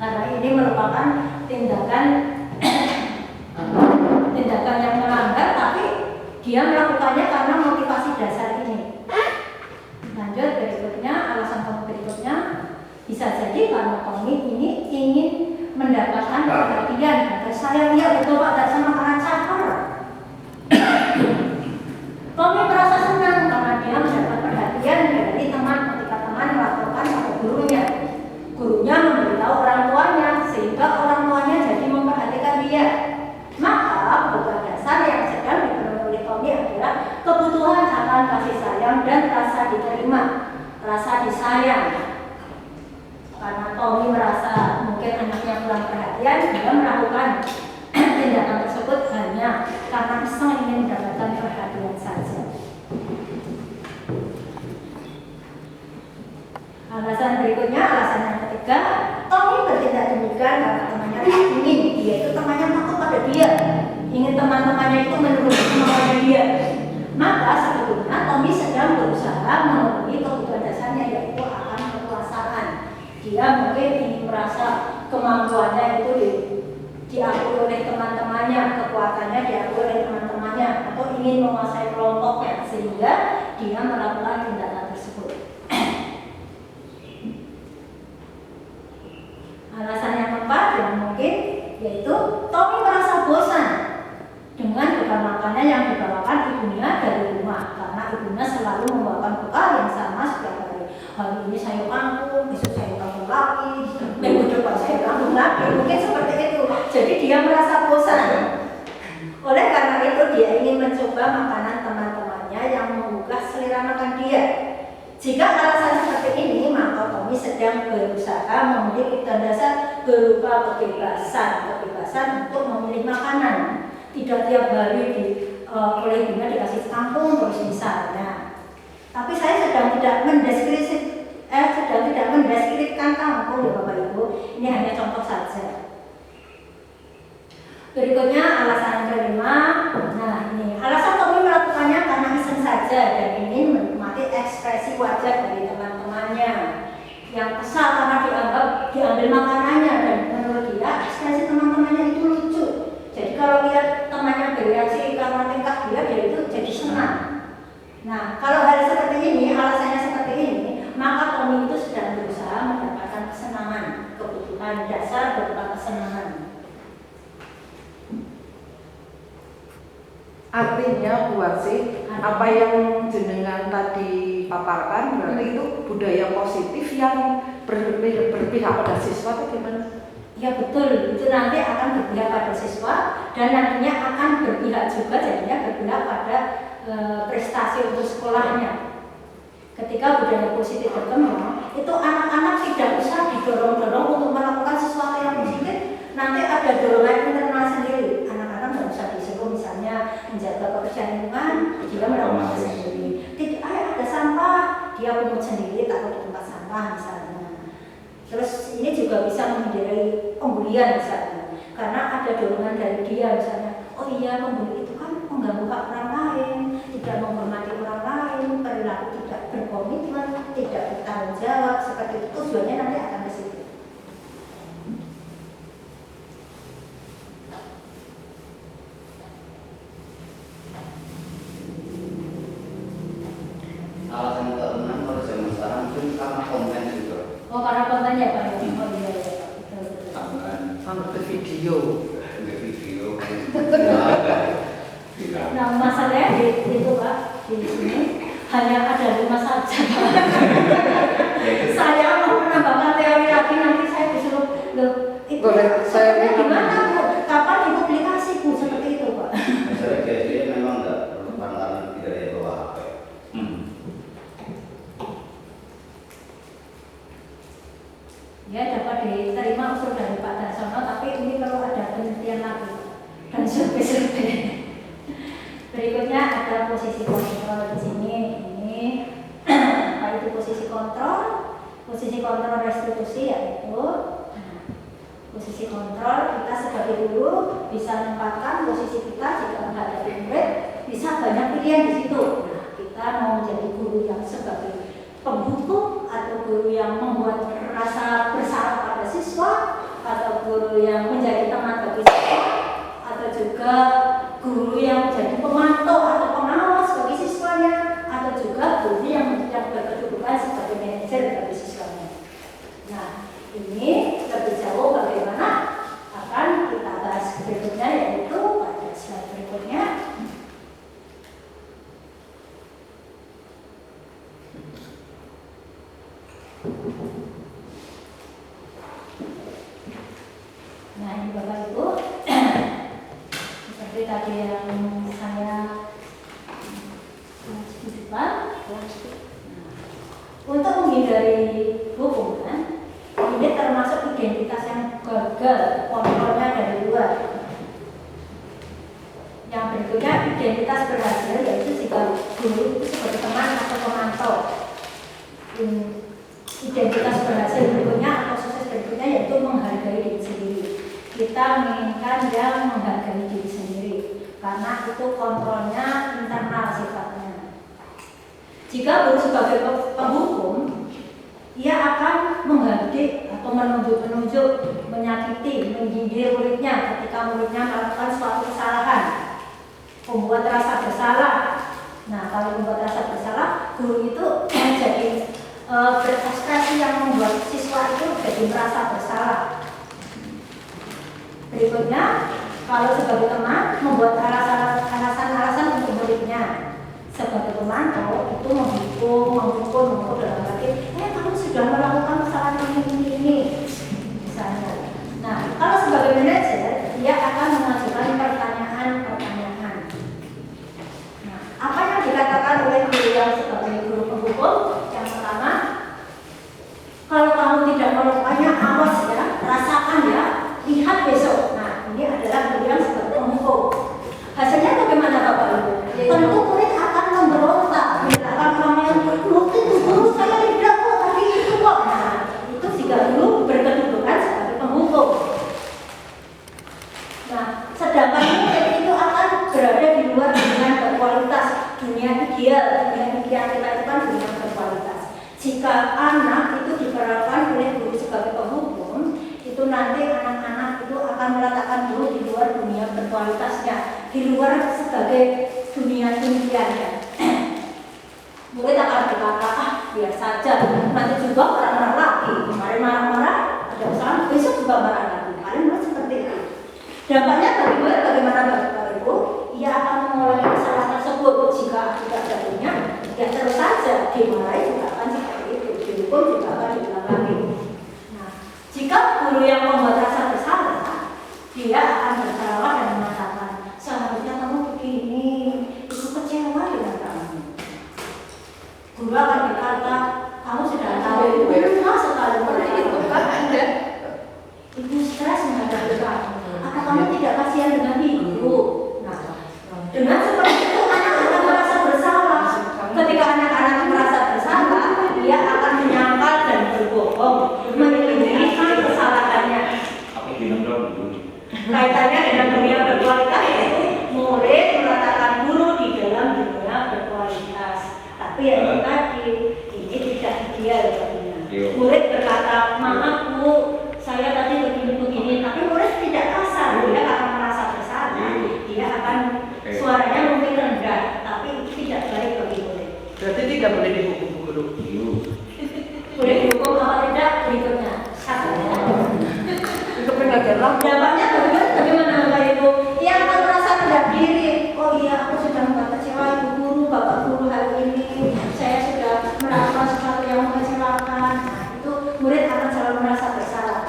Karena ini merupakan tindakan yang melanggar, tapi dia melakukannya karena motivasi dasar ini. Lanjut berikutnya, alasan Tommy berikutnya bisa jadi karena Tommy ini ingin mendapatkan perhatian. Saya lihat betul Pak Darsono makanan caper. Tommy merasa senang karena dia mendapat perhatian dari teman ketika teman melaporkan pada gurunya. Gurunya memberitahu orang tuanya sehingga orang tuanya jadi memperhatikan dia. Maka kebutuhan dasar yang sedang dipenuhi oleh Tommy adalah kebutuhan akan kasih sayang dan rasa diterima, rasa disayang. Karena Tommy merasa mungkin anaknya kurang perhatian, dia melakukan tindakan tersebut hanya karena iseng ingin mendapatkan perhatian saja. Alasan berikutnya, alasan yang ketiga, Tommy bertindak demikian karena temannya ingin, dia itu temannya takut pada dia, ingin teman-temannya itu menuruti kemauannya dia. Maka sebetulnya Tommy sedang berusaha memenuhi kebutuhan dasarnya, yaitu akan kekuasaan. Dia mungkin ingin merasa kemampuannya itu diakui oleh teman-temannya, kekuatannya diakui oleh teman-temannya, atau ingin menguasai kelompoknya, sehingga dia melakukan tindakan tersebut. Alasan yang keempat yang mungkin yaitu Tommy merasa bosan dengan bekal makanan yang dibawakan ibunya dari rumah, karena ibunya selalu membawakan bekal yang sama setiap hari. Hari ini sayur kangkung, besok sayur kangkung lagi, minggu depan sayur kangkung lagi, mungkin seperti itu. Jadi dia merasa bosan. Oleh karena itu dia ingin mencoba makanan teman-temannya yang menggugah selera makan dia. Jika alasan seperti ini, maka Tommy sedang berusaha memiliki kebutuhan dasar berupa kebebasan untuk memilih makanan. Tidak tiap hari oleh ibunya dikasih kangkung terus misalnya. Tapi saya sedang tidak mendeskripsikan kangkung ya Bapak Ibu. Ini hanya contoh saja. Berikutnya alasan yang kelima. Nah ini alasan Tommy melakukannya karena iseng saja dan ingin menikmati ekspresi wajah dari teman-temannya yang kesal karena diambil makanannya, dan menurut dia ekspresi teman-temannya itu lucu. Jadi kalau lihat temannya bereaksi karena tingkah dia itu jadi senang. Nah kalau hal seperti ini, alasannya seperti ini, maka Tommy itu sedang berusaha mendapatkan kesenangan, kebutuhan dasar berupa kesenangan. Artinya buat sih apa yang jenengan tadi paparkan berarti itu budaya positif yang berpihak pada siswa atau gimana? Ya betul, itu nanti akan berpihak pada siswa dan nantinya akan berpihak juga jadinya berpihak pada prestasi untuk sekolahnya. Ketika budaya positif berkembang, itu anak-anak tidak usah didorong-dorong untuk melakukan sesuatu yang positif. Nanti ada dorongan internal sendiri. Anak-anak nggak usah disuruh misalnya menjaga kebersihan lingkungan, dia melakukan sendiri. Tidak, ada sampah, dia pungut sendiri, takut di tempat sampah misalnya. Terus ini juga bisa menghindari pembulian misalnya, karena ada dorongan dari dia misalnya, oh iya pembuli itu kan mengganggu hak orang lain, tidak menghormati orang lain, perilaku tidak berkomitmen, tidak bertanggung jawab, seperti itu tujuannya nanti akan ke situ. Alasan keenam kalau zaman sekarang mungkin karena konten juga. Oh karena kontennya Pak ya? Oh iya iya betul. Tambahan Sampai ke video. di video. Nah masalahnya itu Pak di sini hanya ada 5 saja Pak. Saya mau menambahkan teori lagi nanti saya disuruh loh itu Boleh, saya sebenarnya gimana Bu? Kapan dipublikasi Bu seperti itu Pak? Misalnya dia memang nggak relevan karena tidak ada bawa HP. Ya dapat diterima usul dari Pak Darsono, tapi ini perlu ada penelitian lagi dan survei-survei. Berikutnya ada posisi kontrol di sini. Ini apa itu posisi kontrol? Posisi kontrol restitusi yaitu posisi kontrol kita sebagai guru bisa menempatkan posisi kita jika menghadapi murid bisa banyak pilihan di situ. Nah, kita mau menjadi guru yang sebagai penghukum atau guru yang membuat rasa bersalah pada siswa atau guru yang menjadi teman bagi siswa atau juga guru yang menjadi pemantau atau pengawas bagi siswanya atau juga guru yang berkedudukan sebagai manajer bagi siswanya. Nah, ini lebih jauh bagaimana akan kita bahas berikutnya yaitu pada slide berikutnya. Nah ini Bapak Ibu seperti tadi yang saya sebutkan, untuk menghindari hubungan ini termasuk identitas yang gagal kontrolnya dari luar. Yang berikutnya identitas berhasil yaitu jika guru itu sebagai teman atau pemantau. Identitas berhasil berikutnya atau sukses berikutnya yaitu menghargai diri sendiri. Kita menginginkan yang menghargai diri sendiri karena itu kontrolnya internal sifatnya. Jika guru sebagai penghukum, ia akan menghardik atau menunjuk-nunjuk, menyakiti, menyindir muridnya ketika muridnya melakukan suatu kesalahan, membuat rasa bersalah. Nah, kalau membuat rasa bersalah, guru itu jadi berekspresi yang membuat siswa itu jadi merasa bersalah. Berikutnya, kalau sebagai teman membuat alasan-alasan untuk muridnya. Sebagai pemantau itu menghukum dalam arti, kamu sudah melakukan kesalahan ini, misalnya. Nah, kalau sebagai manajer, dia akan mengajukan pertanyaan-pertanyaan. Nah, apa yang dikatakan oleh guru yang sebagai guru penghukum? Yang pertama, kalau kamu tidak melakukannya, awas ya, rasakan ya, lihat besok. Nah, ini adalah guru yang sebagai penghukum. Hasilnya bagaimana Bapak Ibu? Tentu murid akan memberontak, bilang orang yang itu guru saya tidak kok, tapi itu kok. Nah, itu jika guru berkedudukan sebagai penghukum. Nah, sedangkan murid itu akan berada di luar dunia berkualitas, dunia ideal kita itu kan dunia berkualitas. Jika anak itu diperlakukan oleh guru sebagai penghukum, itu nanti anak-anak itu akan meletakkan guru di luar dunia berkualitasnya, di luar sebagai dunia impiannya. Murid akan berkata, biar saja, nanti juga marah-marah lagi. Kemarin marah-marah, ada usaha, besok juga marah lagi. Kemarin seperti itu. Dampaknya bagi murid bagaimana Bapak Ibu? Ia akan mengulangi seperti itu anak akan merasa bersalah. Ketika anak-anak merasa bersalah, dia akan menyangkal dan berbohong, menyembunyikan kesalahannya. Apa dinamdom dulu? Kaitannya dengan dunia berkualitas yaitu murid meletakkan guru di dalam dunia berkualitas. Tapi yang tadi ini tidak ideal baginya. Murid berkata, maaf Bu, saya tadi begini-begini, tapi murid tidak kasar, dia akan merasa bersalah, dia akan suaranya mungkin rendah, tapi itu tidak baik bagi murid. Berarti tidak boleh dihukum guru. Boleh dihukum apa tidak berikutnya. Itu pengajar lah. Dampaknya bagaimana Bapak Ibu? Yang akan merasa rendah diri, oh iya aku sudah membuat kecewa ibu guru, bapak guru hari ini, saya sudah melakukan sesuatu yang mengecewakan. Nah itu murid akan selalu merasa bersalah.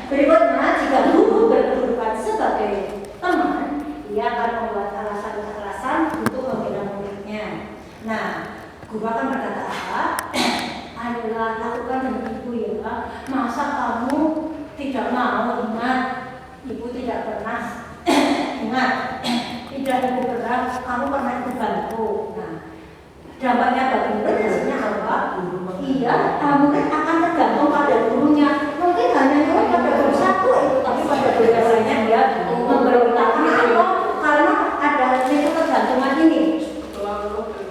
Berikutnya, jika guru berkedudukan sebagai teman, ia akan membuat alasan-alasan untuk membela muridnya. Nah, guru akan berkata apa? Ayolah lakukan dengan ibu ya. Masa kamu tidak mau ingat? Ibu tidak pernah ingat. Tidak ibu pernah. Kamu pernah ibu bantu. Nah, dampaknya bagi murid hasilnya apa? Iya, murid akan tergantung pada gurunya. Mungkin hanya murid pada guru satu itu, tapi pada guru yang lainnya dia memberontak. Kenapa? Karena ada itu ketergantungan ini.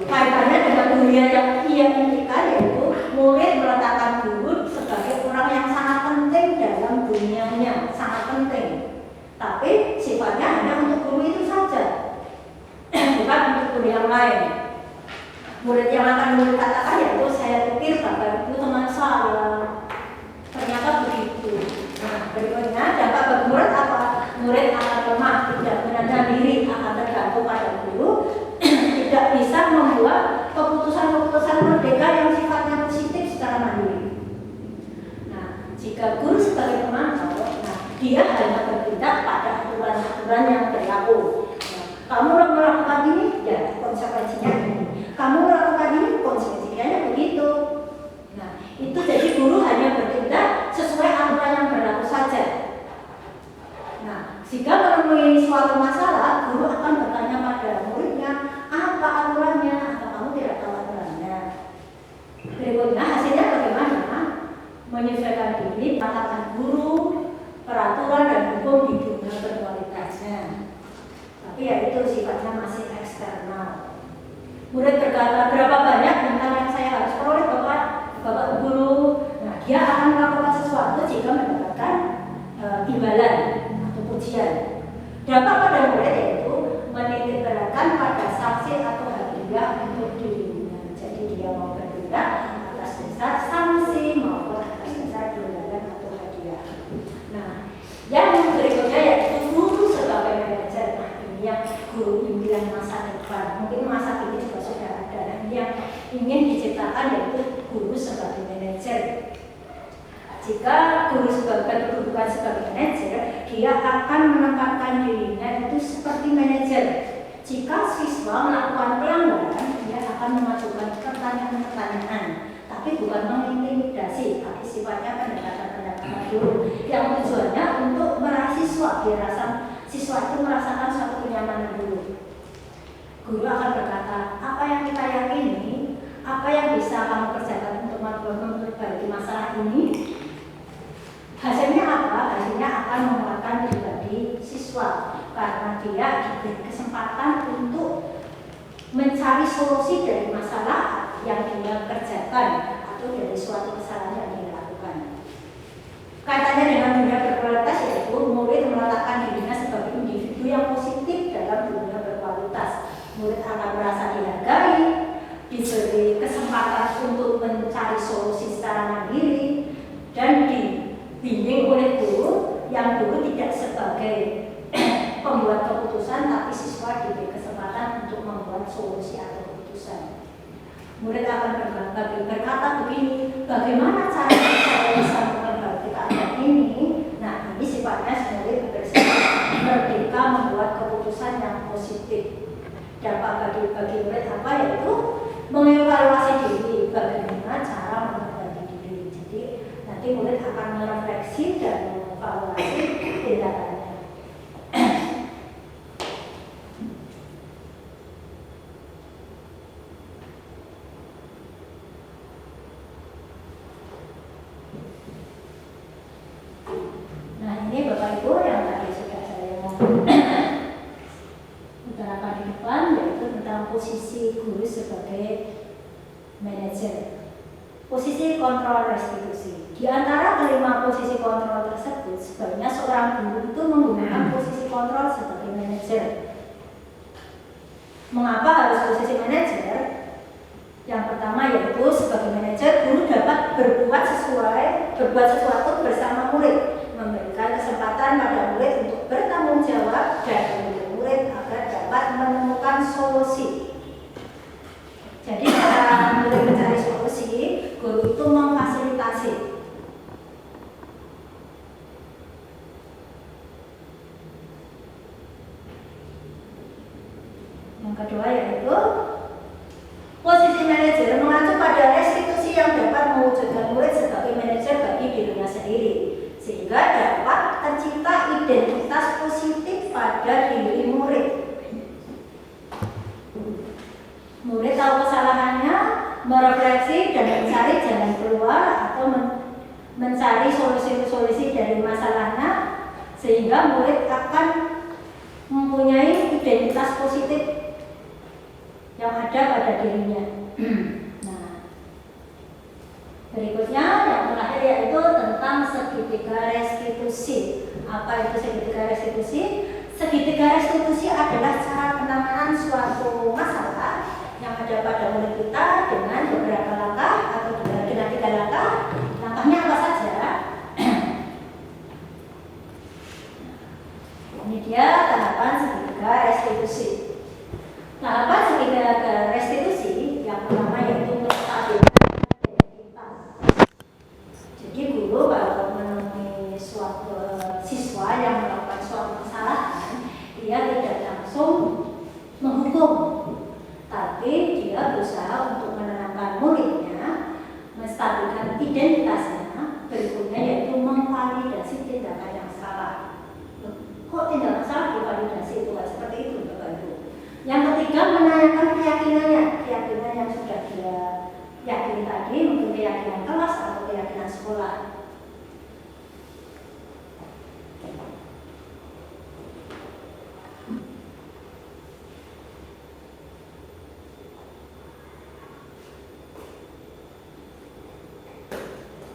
Kaitannya dengan dunia yang ia inginkan, yaitu murid meletakkan guru sebagai orang yang sangat penting dalam dunianya, sangat penting. Tapi sifatnya hanya untuk guru itu saja, bukan untuk guru yang lain. Murid yang akan murid katakan yaitu saya pikir bapak itu teman saya, ternyata begitu. Nah, berikutnya dampak bagi murid apa? Murid akan lemah, tidak menyadar diri, akan tergantung pada guru, tidak bisa membuat keputusan-keputusan merdeka yang sifatnya positif secara mandiri. Nah, jika guru sebagai pemantau, nah, dia hanya bertindak pada aturan-aturan yang berlaku. Nah, kamu melakukan ini, ya konsekuensinya ini. Kamu melakukan ini, konsekuensinya begitu. Nah, itu jadi guru hanya bertindak sesuai aturan yang berlaku saja. Nah, jika menemui suatu masalah, guru akan bertanya pada muridnya, apa aturannya? Atau kamu tidak tahu aturannya? Berikutnya hasilnya bagaimana? Menyesuaikan diri, pengetahuan guru, peraturan dan hukum di dunia berkualitasnya. Tapi ya itu sifatnya masih eksternal. Murid berkata, berapa banyak bintang yang saya harus peroleh Bapak Guru? Nah, dia akan melakukan sesuatu jika mendapatkan imbalan atau pujian. Dampak pada murid yaitu menitik beratkan pada sanksi atau hadiah untuk dirinya. Jadi dia mau bertindak atas dasar sanksi maupun atas dasar imbalan atau hadiah. Nah, yang berikutnya yaitu guru sebagai manajer. Nah, ini yang guru impian masa depan. Mungkin masa kini juga sudah ada. Nah, ini yang ingin diciptakan yaitu guru sebagai manajer. Jika guru berkedudukan sebagai manajer, dia akan menempatkan dirinya itu seperti manajer. Jika siswa melakukan pelanggaran, dia akan mengajukan pertanyaan-pertanyaan, tapi bukan mengintimidasi, tapi sifatnya pendekatan-pendekatan dulu yang tujuannya untuk meraih siswa, biar siswa itu merasakan suatu kenyamanan dulu. Guru akan berkata, apa yang kita yakini, apa yang bisa kamu kerjakan untuk memperbaiki masalah ini. Hasilnya apa? Hasilnya akan menguatkan pribadi siswa karena dia diberi kesempatan untuk mencari solusi dari masalah yang dia kerjakan atau dari suatu kesalahan yang dia lakukan. Kaitannya dengan dunia berkualitas yaitu murid meletakkan dirinya sebagai individu yang positif dalam dunia berkualitas. Murid akan merasa dihargai, diberi kesempatan untuk mencari solusi secara mandiri dan dibimbing oleh guru yang dulu tidak sebagai pembuat keputusan, tapi siswa diberi kesempatan untuk membuat solusi atau keputusan. Murid akan berkata begini, bagaimana cara saya bisa memperbaiki keadaan ini? Nah, ini sifatnya murid bersifat merdeka membuat keputusan yang positif. Dampak bagi murid apa? Yaitu mengevaluasi diri, bagaimana cara memperbaiki diri. Jadi nanti murid akan merefleksi dan mengevaluasi tindakannya. bicarakan di depan, yaitu tentang posisi guru sebagai manajer. Posisi kontrol restitusi. Di antara kelima posisi kontrol tersebut, sebaiknya seorang guru itu menggunakan posisi kontrol sebagai manajer. Mengapa harus posisi manajer? Yang pertama yaitu sebagai manajer, guru dapat berbuat sesuatu bersama murid, memberikan kesempatan pada murid untuk bertanggung jawab dan membantu murid agar dapat menemukan solusi. Jadi cara murid mencari solusi, guru itu memfasilitasi. Yang kedua yaitu posisi manajer mengacu pada restitusi yang dapat mewujudkan murid sebagai manajer bagi dirinya sendiri, sehingga dapat tercipta identitas positif pada diri murid. Murid tahu kesalahannya, merefleksi dan mencari jalan keluar atau mencari solusi-solusi dari masalahnya, sehingga murid akan mempunyai identitas positif yang ada pada dirinya. Nah, berikutnya yang terakhir yaitu tentang segitiga restitusi. Apa itu segitiga restitusi? Segitiga restitusi adalah cara penanganan suatu masalah yang ada pada murid kita dengan beberapa langkah atau dengan 3 langkah. Langkahnya apa saja? Ini dia tahapan segitiga restitusi. Tahapan segitiga restitusi yang pertama yaitu menstabilkan identitas. Jadi guru kalau menemui suatu siswa yang melakukan suatu kesalahan, dia tidak langsung menghukum, tapi dia berusaha untuk menenangkan muridnya, menstabilkan identitasnya. Berikutnya yaitu memvalidasi tindakan yang salah. Kok tindakan salah divalidasi itu nggak seperti itu, Bapak Ibu? Yang ketiga menanyakan keyakinannya, keyakinan yang sudah dia yakini tadi, mungkin keyakinan kelas atau keyakinan sekolah.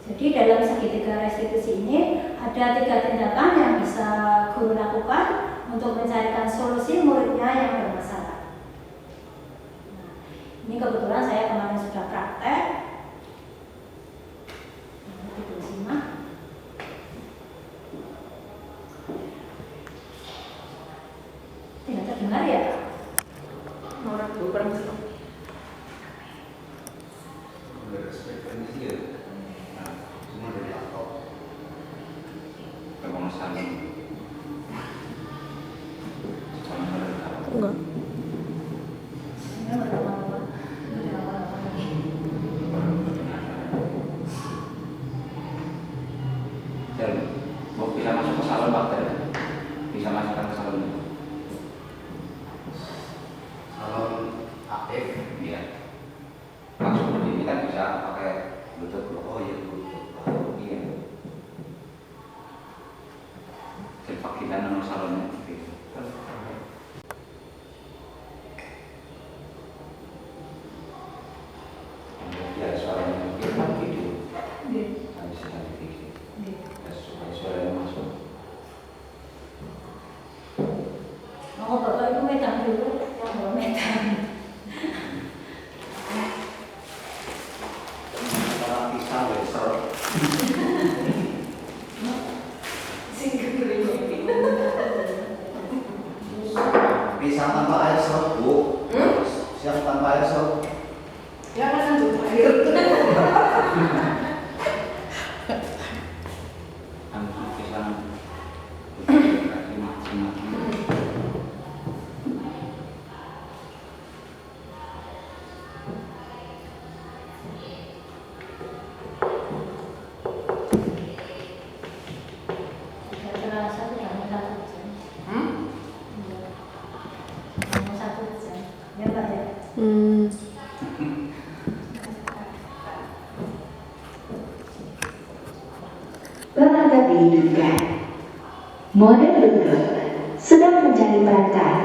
Jadi dalam segitiga restitusi ini ada 3 tindakan yang bisa guru lakukan untuk mencarikan solusi muridnya yang bermasalah. Nah, ini kebetulan saya kemarin sudah praktek. Tidak terdengar ya? Orang kurang sih. Enggak. Dan mau bisa masuk ke salon Pak, bisa masukkan ke salon. Salon aktif. Iya. Langsung berdiri kan bisa pakai Bluetooth. Oh iya Bluetooth. Iya. Jadi pakai nomor salonnya. Ya suaranya kita video. Habis dari video. Supaya suaranya masuk. Oh, Bapak itu megang dulu, yang bawa megang. Kalau pisang besar. Pisang tanpa air serut, Bu. Siang tanpa air serut. Ya kan tuh air. Pisang. Perangkat dihidupkan. Mode Bluetooth sedang mencari perangkat.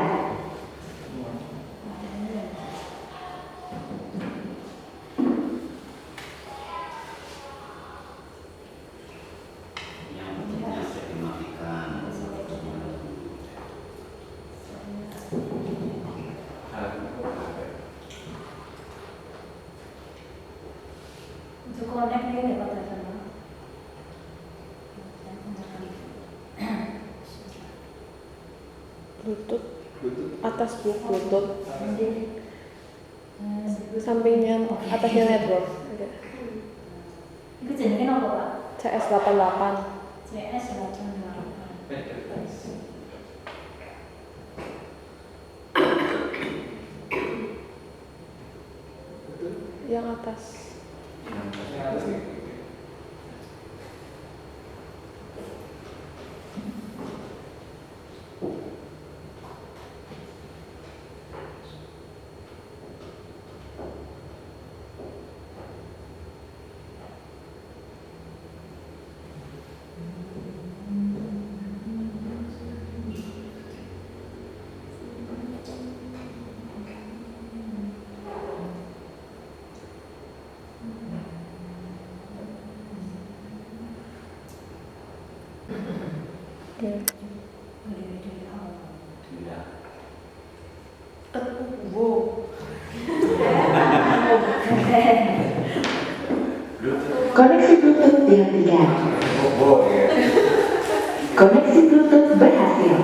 connect nih Pak Darsono. Bluetooth atas Bluetooth sampingnya atasnya network ada. Itu jenenge apa Pak? CS88 yang atas. Koneksi Bluetooth dihentikan. Koneksi Bluetooth berhasil.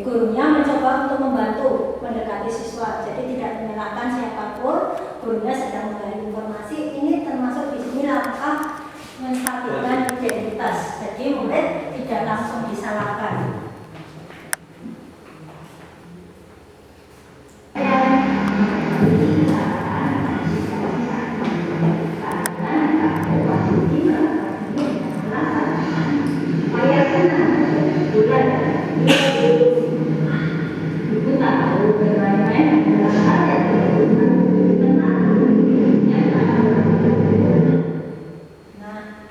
Gurunya mencoba untuk membantu mendekati siswa, jadi tidak menyalahkan siapapun. Gurunya sedang menggali informasi. Ini termasuk di sini langkah menstabilkan identitas. Jadi murid tidak langsung disalahkan.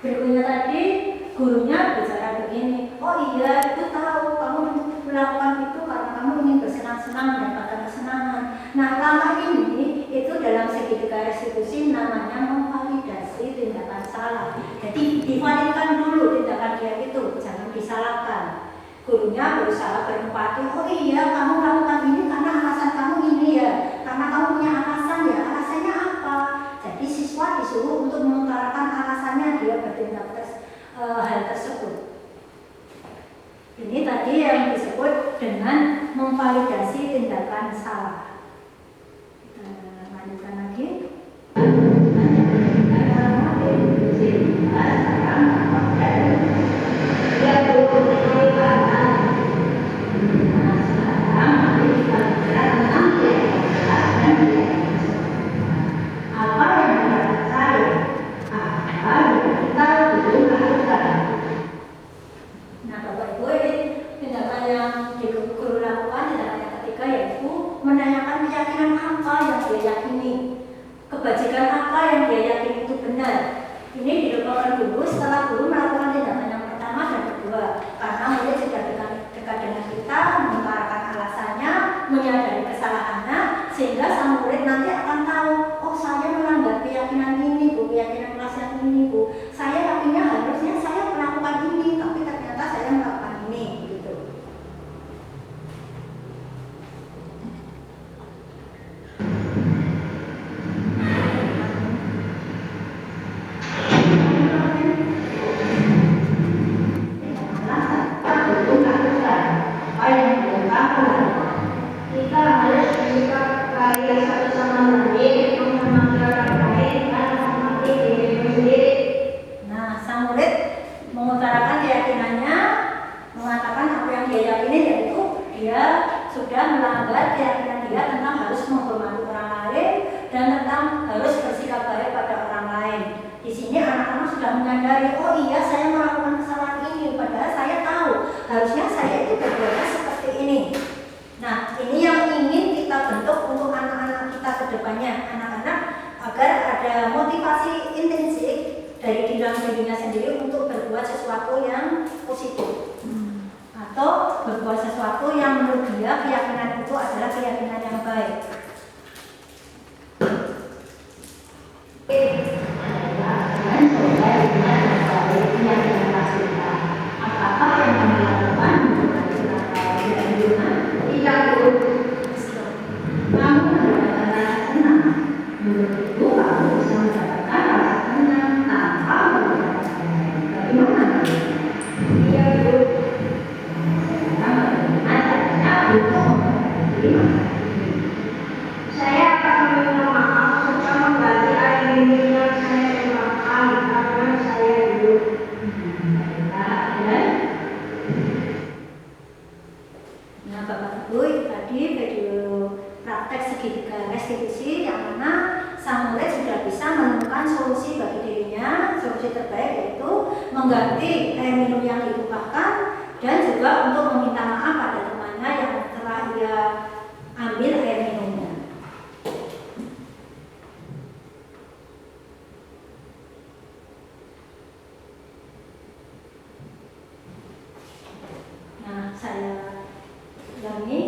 Berikutnya tadi gurunya bicara begini, oh iya itu tahu kamu melakukan itu karena kamu ingin bersenang-senang mendapatkan kesenangan. Nah langkah ini itu dalam segitiga restitusi namanya memvalidasi tindakan salah. Jadi divalidkan dulu tindakan dia itu, jangan disalahkan. Gurunya berusaha berempati, oh iya kamu melakukan ini karena alasan kamu ini ya, karena kamu punya alasan ya, alasannya apa? Jadi siswa disuruh untuk mengutarakan alasannya dia bertindak hal tersebut. Ini tadi yang disebut dengan memvalidasi tindakan salah. Kita lanjut. dia yakini, kebajikan apa yang dia yakini itu benar. Ini dilakukan dulu setelah guru melakukan tindakan yang pertama dan kedua, karena murid sudah dekat dengan kita, mengutarakan alasannya, menyadari kesalahannya, sehingga sang murid nanti akan tahu, oh saya melanggar keyakinan ini bu, keyakinan kelas yang ini bu, saya yakinnya harusnya saya melakukan ini, tapi ternyata saya melakukan ini, gitu. Kita harus berkarya satu sama lain, menghormati orang lain, dan menghormati diri sendiri. Nah, sang murid mengutarakan keyakinannya, mengatakan apa yang dia yakini, yaitu dia sudah melanggar keyakinan dia tentang harus menghormati orang lain dan tentang harus bersikap baik pada orang lain. Di sini anak-anak sudah menyadari, oh iya saya melakukan kesalahan ini, padahal saya tahu harusnya saya itu berbuat seperti ini. Nah, ini yang ingin kita bentuk untuk anak-anak kita ke depannya, anak-anak agar ada motivasi intrinsik dari dalam dirinya sendiri untuk berbuat sesuatu yang positif atau berbuat sesuatu yang menurut dia keyakinan itu adalah keyakinan yang baik. Dan coba dengan berbagai keyakinan kita. Apakah yang kami lakukan bukan celaka dan guna? Tidak bu. Kamu mendapatkan rasa senang. Menurut itu kamu bisa mendapatkan rasa tenang tanpa mendapatkan lain. Bagaimana? Iya bu. Sekarang bagaimana caranya untuk membagi? Saya akan meminta maaf serta mengganti air minum yang saya termakan karena saya dulu. Nah, Bapak Ibu, itu tadi video praktek segitiga restitusi yang mana sang murid sudah bisa menemukan solusi bagi dirinya. Solusi terbaik yaitu mengganti air minum yang ditumpahkan dan juga untuk meminta maaf pada temannya yang telah dia ambil air minumnya. Nah, saya ulangi,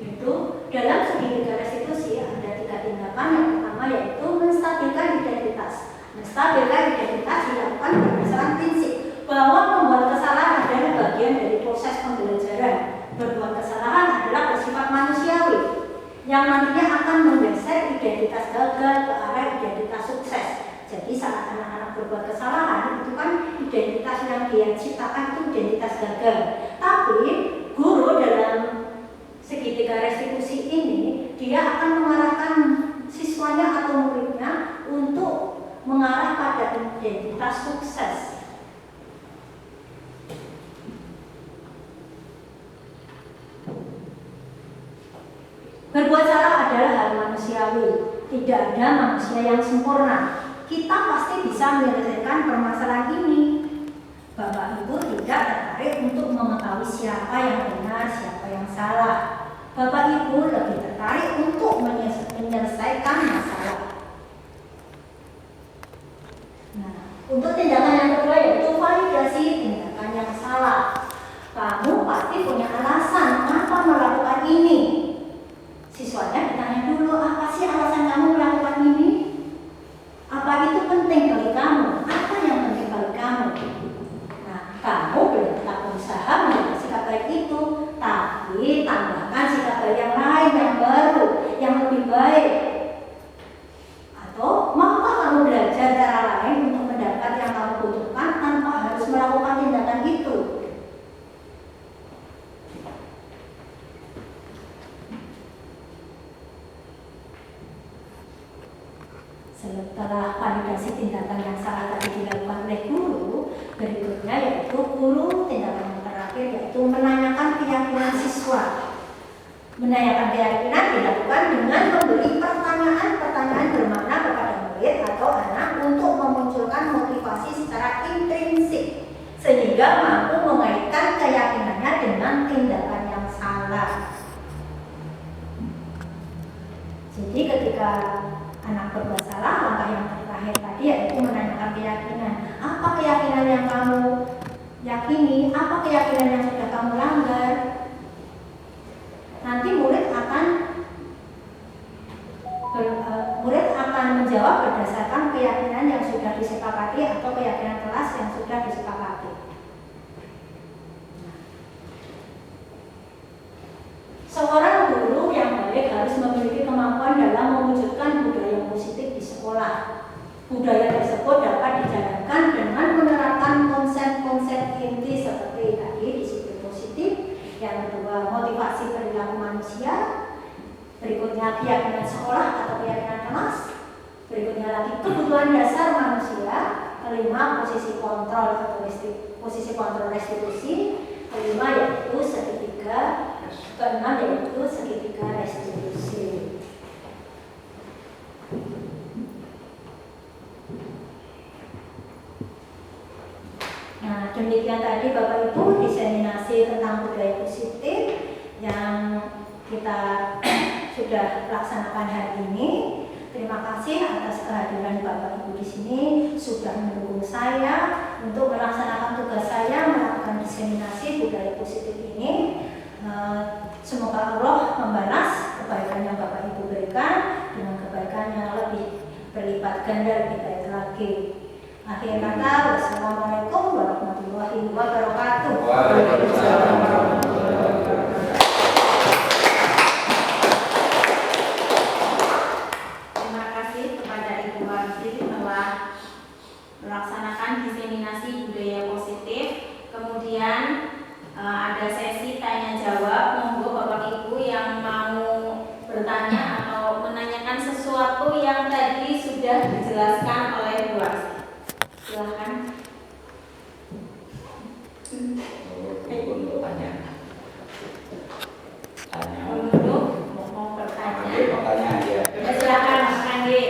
itu dalam segitiga restitusi ada 3 tindakan. Yang pertama yaitu menstabilkan identitas. Menstabilkan identitas dilakukan berdasarkan prinsip bahwa membuat kesalahan adalah bagian dari proses pembelajaran. Berbuat kesalahan adalah bersifat manusiawi yang nantinya akan menggeser identitas gagal ke arah identitas sukses. Jadi saat anak-anak berbuat kesalahan itu kan identitas yang dia ciptakan itu identitas gagal. Tapi guru dalam segitiga restitusi ini dia akan mengarahkan siswanya atau muridnya untuk mengarah pada identitas sukses. Berbuat salah adalah hal manusiawi. Tidak ada manusia yang sempurna. Kita pasti bisa menyelesaikan permasalahan ini. Bapak Ibu tidak tertarik untuk mengetahui siapa yang benar, siapa yang salah. Bapak Ibu lebih tertarik untuk menyelesaikan masalah. Nah, untuk tindakan yang kedua yaitu validasi tindakan yang salah. Kamu pasti punya alasan mengapa melakukan ini. Siswanya ditanya dulu, apa sih alasan kamu melakukan ini? Apa itu penting bagi kamu? Apa yang penting bagi kamu? Nah, kamu boleh tetap berusaha menjaga sikap baik itu, tapi tambahkan sikap baik yang lain, yang baru, yang lebih baik. Atau maukah kamu belajar cara lain untuk mendapat yang kamu butuhkan tanpa harus melakukan tindakan itu? Setelah validasi tindakan yang salah tadi dilakukan oleh guru, berikutnya yaitu guru tindakan yang terakhir yaitu menanyakan keyakinan siswa. Menanyakan keyakinan dilakukan dengan memberi pertanyaan-pertanyaan bermakna kepada murid atau anak untuk memunculkan motivasi secara intrinsik sehingga mampu mengaitkan keyakinannya dengan tindakan yang salah. Jadi ketika ketika anak berbuat salah, langkah yang terakhir tadi yaitu menanyakan keyakinan. Apa keyakinan yang kamu yakini? Apa keyakinan yang sudah kamu langgar? Nanti murid akan menjawab berdasarkan keyakinan yang sudah disepakati atau keyakinan kelas yang sudah disepakati. Seorang guru yang baik harus memiliki kemampuan dalam mewujudkan budaya positif di sekolah. Budaya tersebut dapat dijalankan dengan menerapkan konsep-konsep inti seperti tadi disiplin positif, yang kedua motivasi perilaku manusia, berikutnya keyakinan sekolah atau keyakinan kelas, berikutnya lagi kebutuhan dasar manusia, kelima posisi kontrol atau posisi kontrol restitusi, kelima yaitu segitiga, keenam yaitu segitiga restitusi. Nah, demikian tadi Bapak Ibu diseminasi tentang budaya positif yang kita sudah laksanakan hari ini. Terima kasih atas kehadiran Bapak Ibu di sini sudah mendukung saya untuk melaksanakan tugas saya melakukan diseminasi budaya positif ini. Semoga Allah membalas kebaikan yang Bapak Ibu berikan dengan kebaikan yang lebih berlipat ganda lebih baik lagi. Akhir kata, wassalamualaikum warahmatullahi wabarakatuh. Waalaikumsalam warahmatullahi wabarakatuh. Terima kasih kepada Ibu Warsi telah melaksanakan diseminasi budaya positif. Kemudian ada sesi tanya jawab. Monggo Bapak Ibu yang mau bertanya atau menanyakan sesuatu yang tadi sudah dijelaskan oleh Bu Warsi. Silahkan. Untuk tanya. Untuk mau bertanya. Pertanyaan ya. Silakan Mas Andi.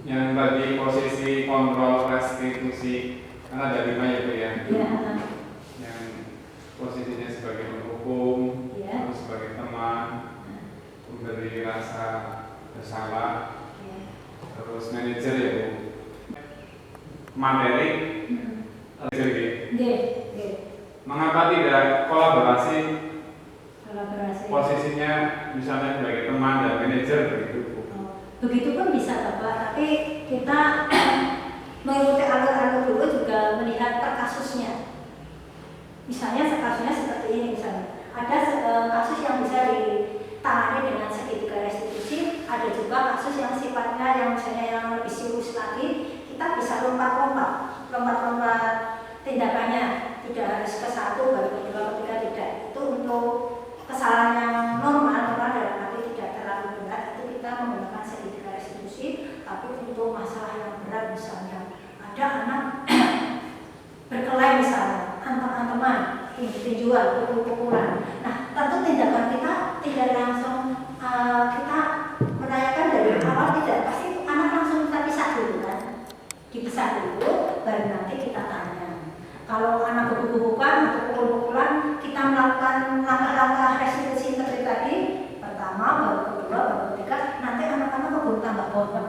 Yang tadi posisi kontrol restitusi kan ada 5 ya Bu ya. Ya. Yang posisinya sebagai penghukum, Ya. terus sebagai teman, memberi rasa bersalah, terus manajer ya Bu. Materi, manajer ya. Mengapa tidak kolaborasi? Posisinya misalnya sebagai teman dan manajer begitu Bu. Begitupun bisa Bapak, tapi kita mengikuti alur-alur dulu juga melihat per kasusnya. Misalnya kasusnya seperti ini misalnya. Ada kasus yang bisa ditangani dengan segitiga restitusi, ada juga kasus yang sifatnya yang misalnya yang lebih serius lagi, kita bisa lompat-lompat tindakannya, tidak harus ke satu, baru kedua, ketiga tidak. Itu untuk kesalahan yang normal dalam arti tidak terlalu berat, itu kita menggunakan segitiga restitusi. Tapi untuk masalah yang berat misalnya ada anak berkelahi misalnya, antam-antaman, tinju-tinjuan, pukul-pukulan. Nah, tentu tindakan kita tidak langsung kita menanyakan dari awal, tidak pasti anak langsung kita pisah dulu kan, dipisah dulu, baru nanti kita tanya. Kalau anak gebuk-gebukan atau pukul-pukulan, kita melakukan langkah-langkah restitusi seperti tadi, pertama, baru kedua, baru ketiga, nanti anak-anak keburu tambah korban.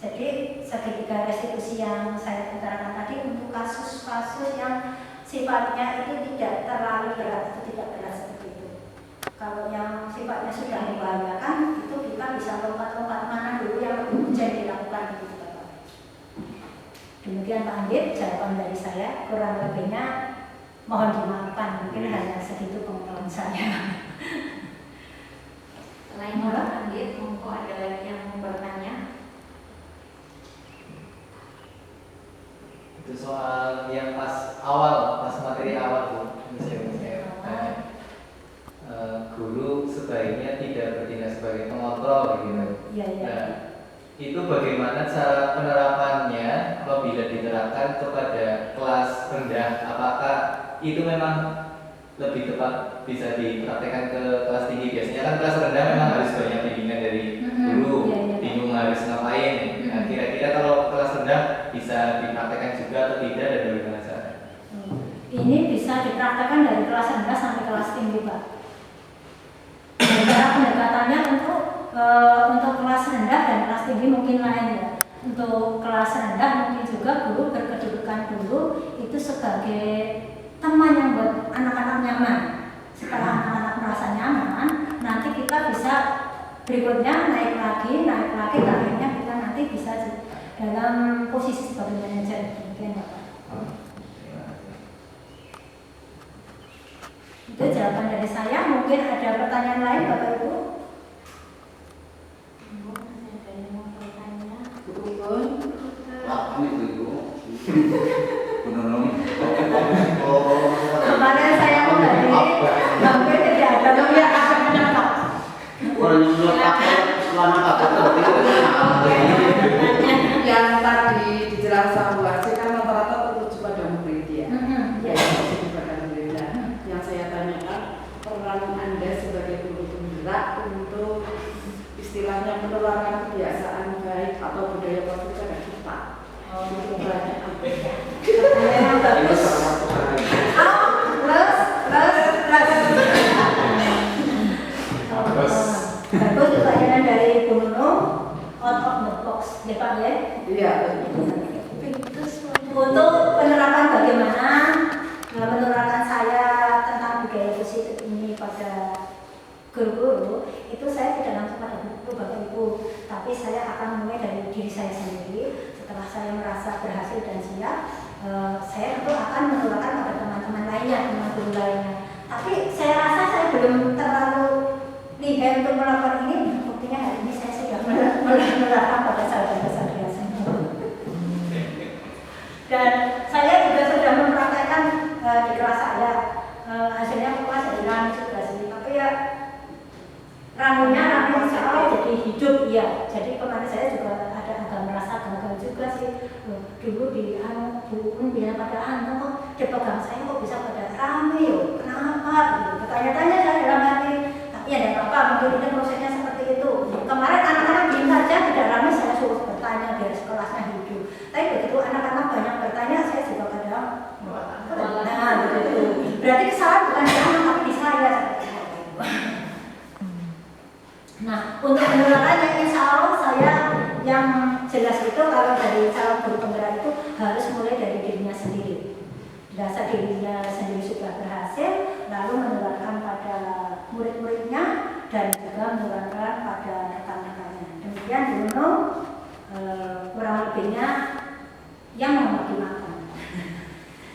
Jadi segitiga restitusi yang saya utarakan tadi untuk kasus-kasus yang sifatnya itu tidak terlalu berat atau tidak berat seperti itu. Kalau yang sifatnya sudah membahayakan, itu kita bisa lompat-lompat mana dulu yang lebih urgent dilakukan gitu Bapak. Demikian Pak Anggit, jawaban dari saya. Kurang lebihnya mohon dimaafkan, mungkin hanya segitu pengetahuan saya. Selain Pak Anggit, monggo ada lagi yang mau bertanya? Itu soal yang pas materi awal Bu, guru sebaiknya tidak bertindak sebagai pengontrol gitu. Iya. Nah, itu bagaimana cara penerapannya apabila diterapkan kepada kelas rendah? Apakah itu memang lebih tepat bisa dipraktekkan ke kelas tinggi? Biasanya kan kelas rendah memang harus banyak bimbingan dari guru, bingung harus ngapain. Nah, kira-kira kalau kelas rendah bisa dipraktekkan juga atau tidak dan bagaimana caranya? Ini bisa dipraktekkan dari kelas rendah sampai kelas tinggi Pak. pendekatannya untuk kelas rendah dan kelas tinggi mungkin lain ya. Untuk kelas rendah mungkin juga guru berkedudukan dulu itu sebagai teman yang buat anak-anak nyaman. Setelah anak-anak merasa nyaman, nanti kita bisa berikutnya naik lagi, terakhirnya kita nanti bisa dalam posisi sebagai manajer. Mungkin ya Pak. Itu jawaban dari saya. Mungkin ada pertanyaan lain Bapak Ibu? Kemarin saya mau tadi, hampir tidak ada yang akan menangkap. Yang tadi dijelaskan Bu Arsi kan rata-rata tertuju pada murid ya. Yang saya tanyakan peran Anda sebagai guru penggerak untuk istilahnya menularkan kebiasaan baik atau budaya positif pada kita. Itu banyak apa? Pertanyaan bagus. Bagus pertanyaan dari Bu Nunung, out of the box, ya Pak ya? Iya. Untuk penerapan bagaimana menurunkan saya tentang budaya positif ini pada guru-guru, itu saya tidak langsung pada guru Bapak Ibu, tapi saya akan mulai dari diri saya sendiri. Setelah saya merasa berhasil dan siap, saya tentu akan menurunkan pada teman-teman lainnya, teman guru lainnya. Tapi saya rasa saya belum terlalu lihai untuk melakukan ini. Buktinya hari ini saya sudah menerapkan pada saudara-saudara semua. Dan saya juga sudah mempraktekkan di kelas saya. Hasilnya kelas jadi rame juga sih. Tapi ya ramunya insya Allah jadi hidup ya. Jadi kemarin saya juga ada agak merasa gagal juga sih. Dulu di bilang pada kok dipegang saya kok bisa pada rame yo. Kenapa? Bertanya-tanya saya dalam hati. Tapi ya tidak apa-apa, mungkin ini prosesnya seperti itu. Kemarin anak-anak diam saja tidak rame, saya suruh bertanya biar sekolahnya hidup. Tapi begitu anak-anak banyak bertanya, saya juga kadang begitu. Berarti kesalahan bukan di anak tapi di saya. Nah, untuk penularannya insya Allah saya yang jelas itu kalau dari calon guru penggerak itu harus mulai dari dirinya sendiri. Dirasa dirinya sendiri sudah berhasil, lalu menularkan pada murid-muridnya dan juga menularkan pada rekan-rekannya. Demikian dulu kurang lebihnya yang memaksimalkan.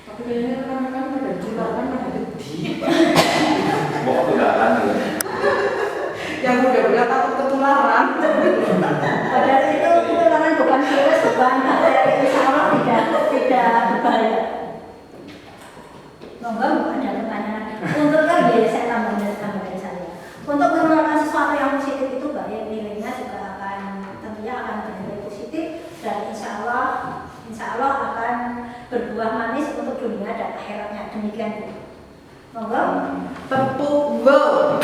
Tapi kayaknya rekan-rekan pada dilakukan pada gede. Waktu datang ya. Yang mudah-mudahan takut ketularan. Padahal itu ketularan bukan virus, bukan bakteri, insya Allah tidak berbahaya. Monggo ada pertanyaan. Untuk saya tambah dari saya. Untuk menerapkan sesuatu yang positif itu baik, nilainya juga tentunya akan bernilai positif dan insya Allah akan berbuah manis untuk dunia dan akhiratnya. Demikian Bu. Monggo. Tepuk gol.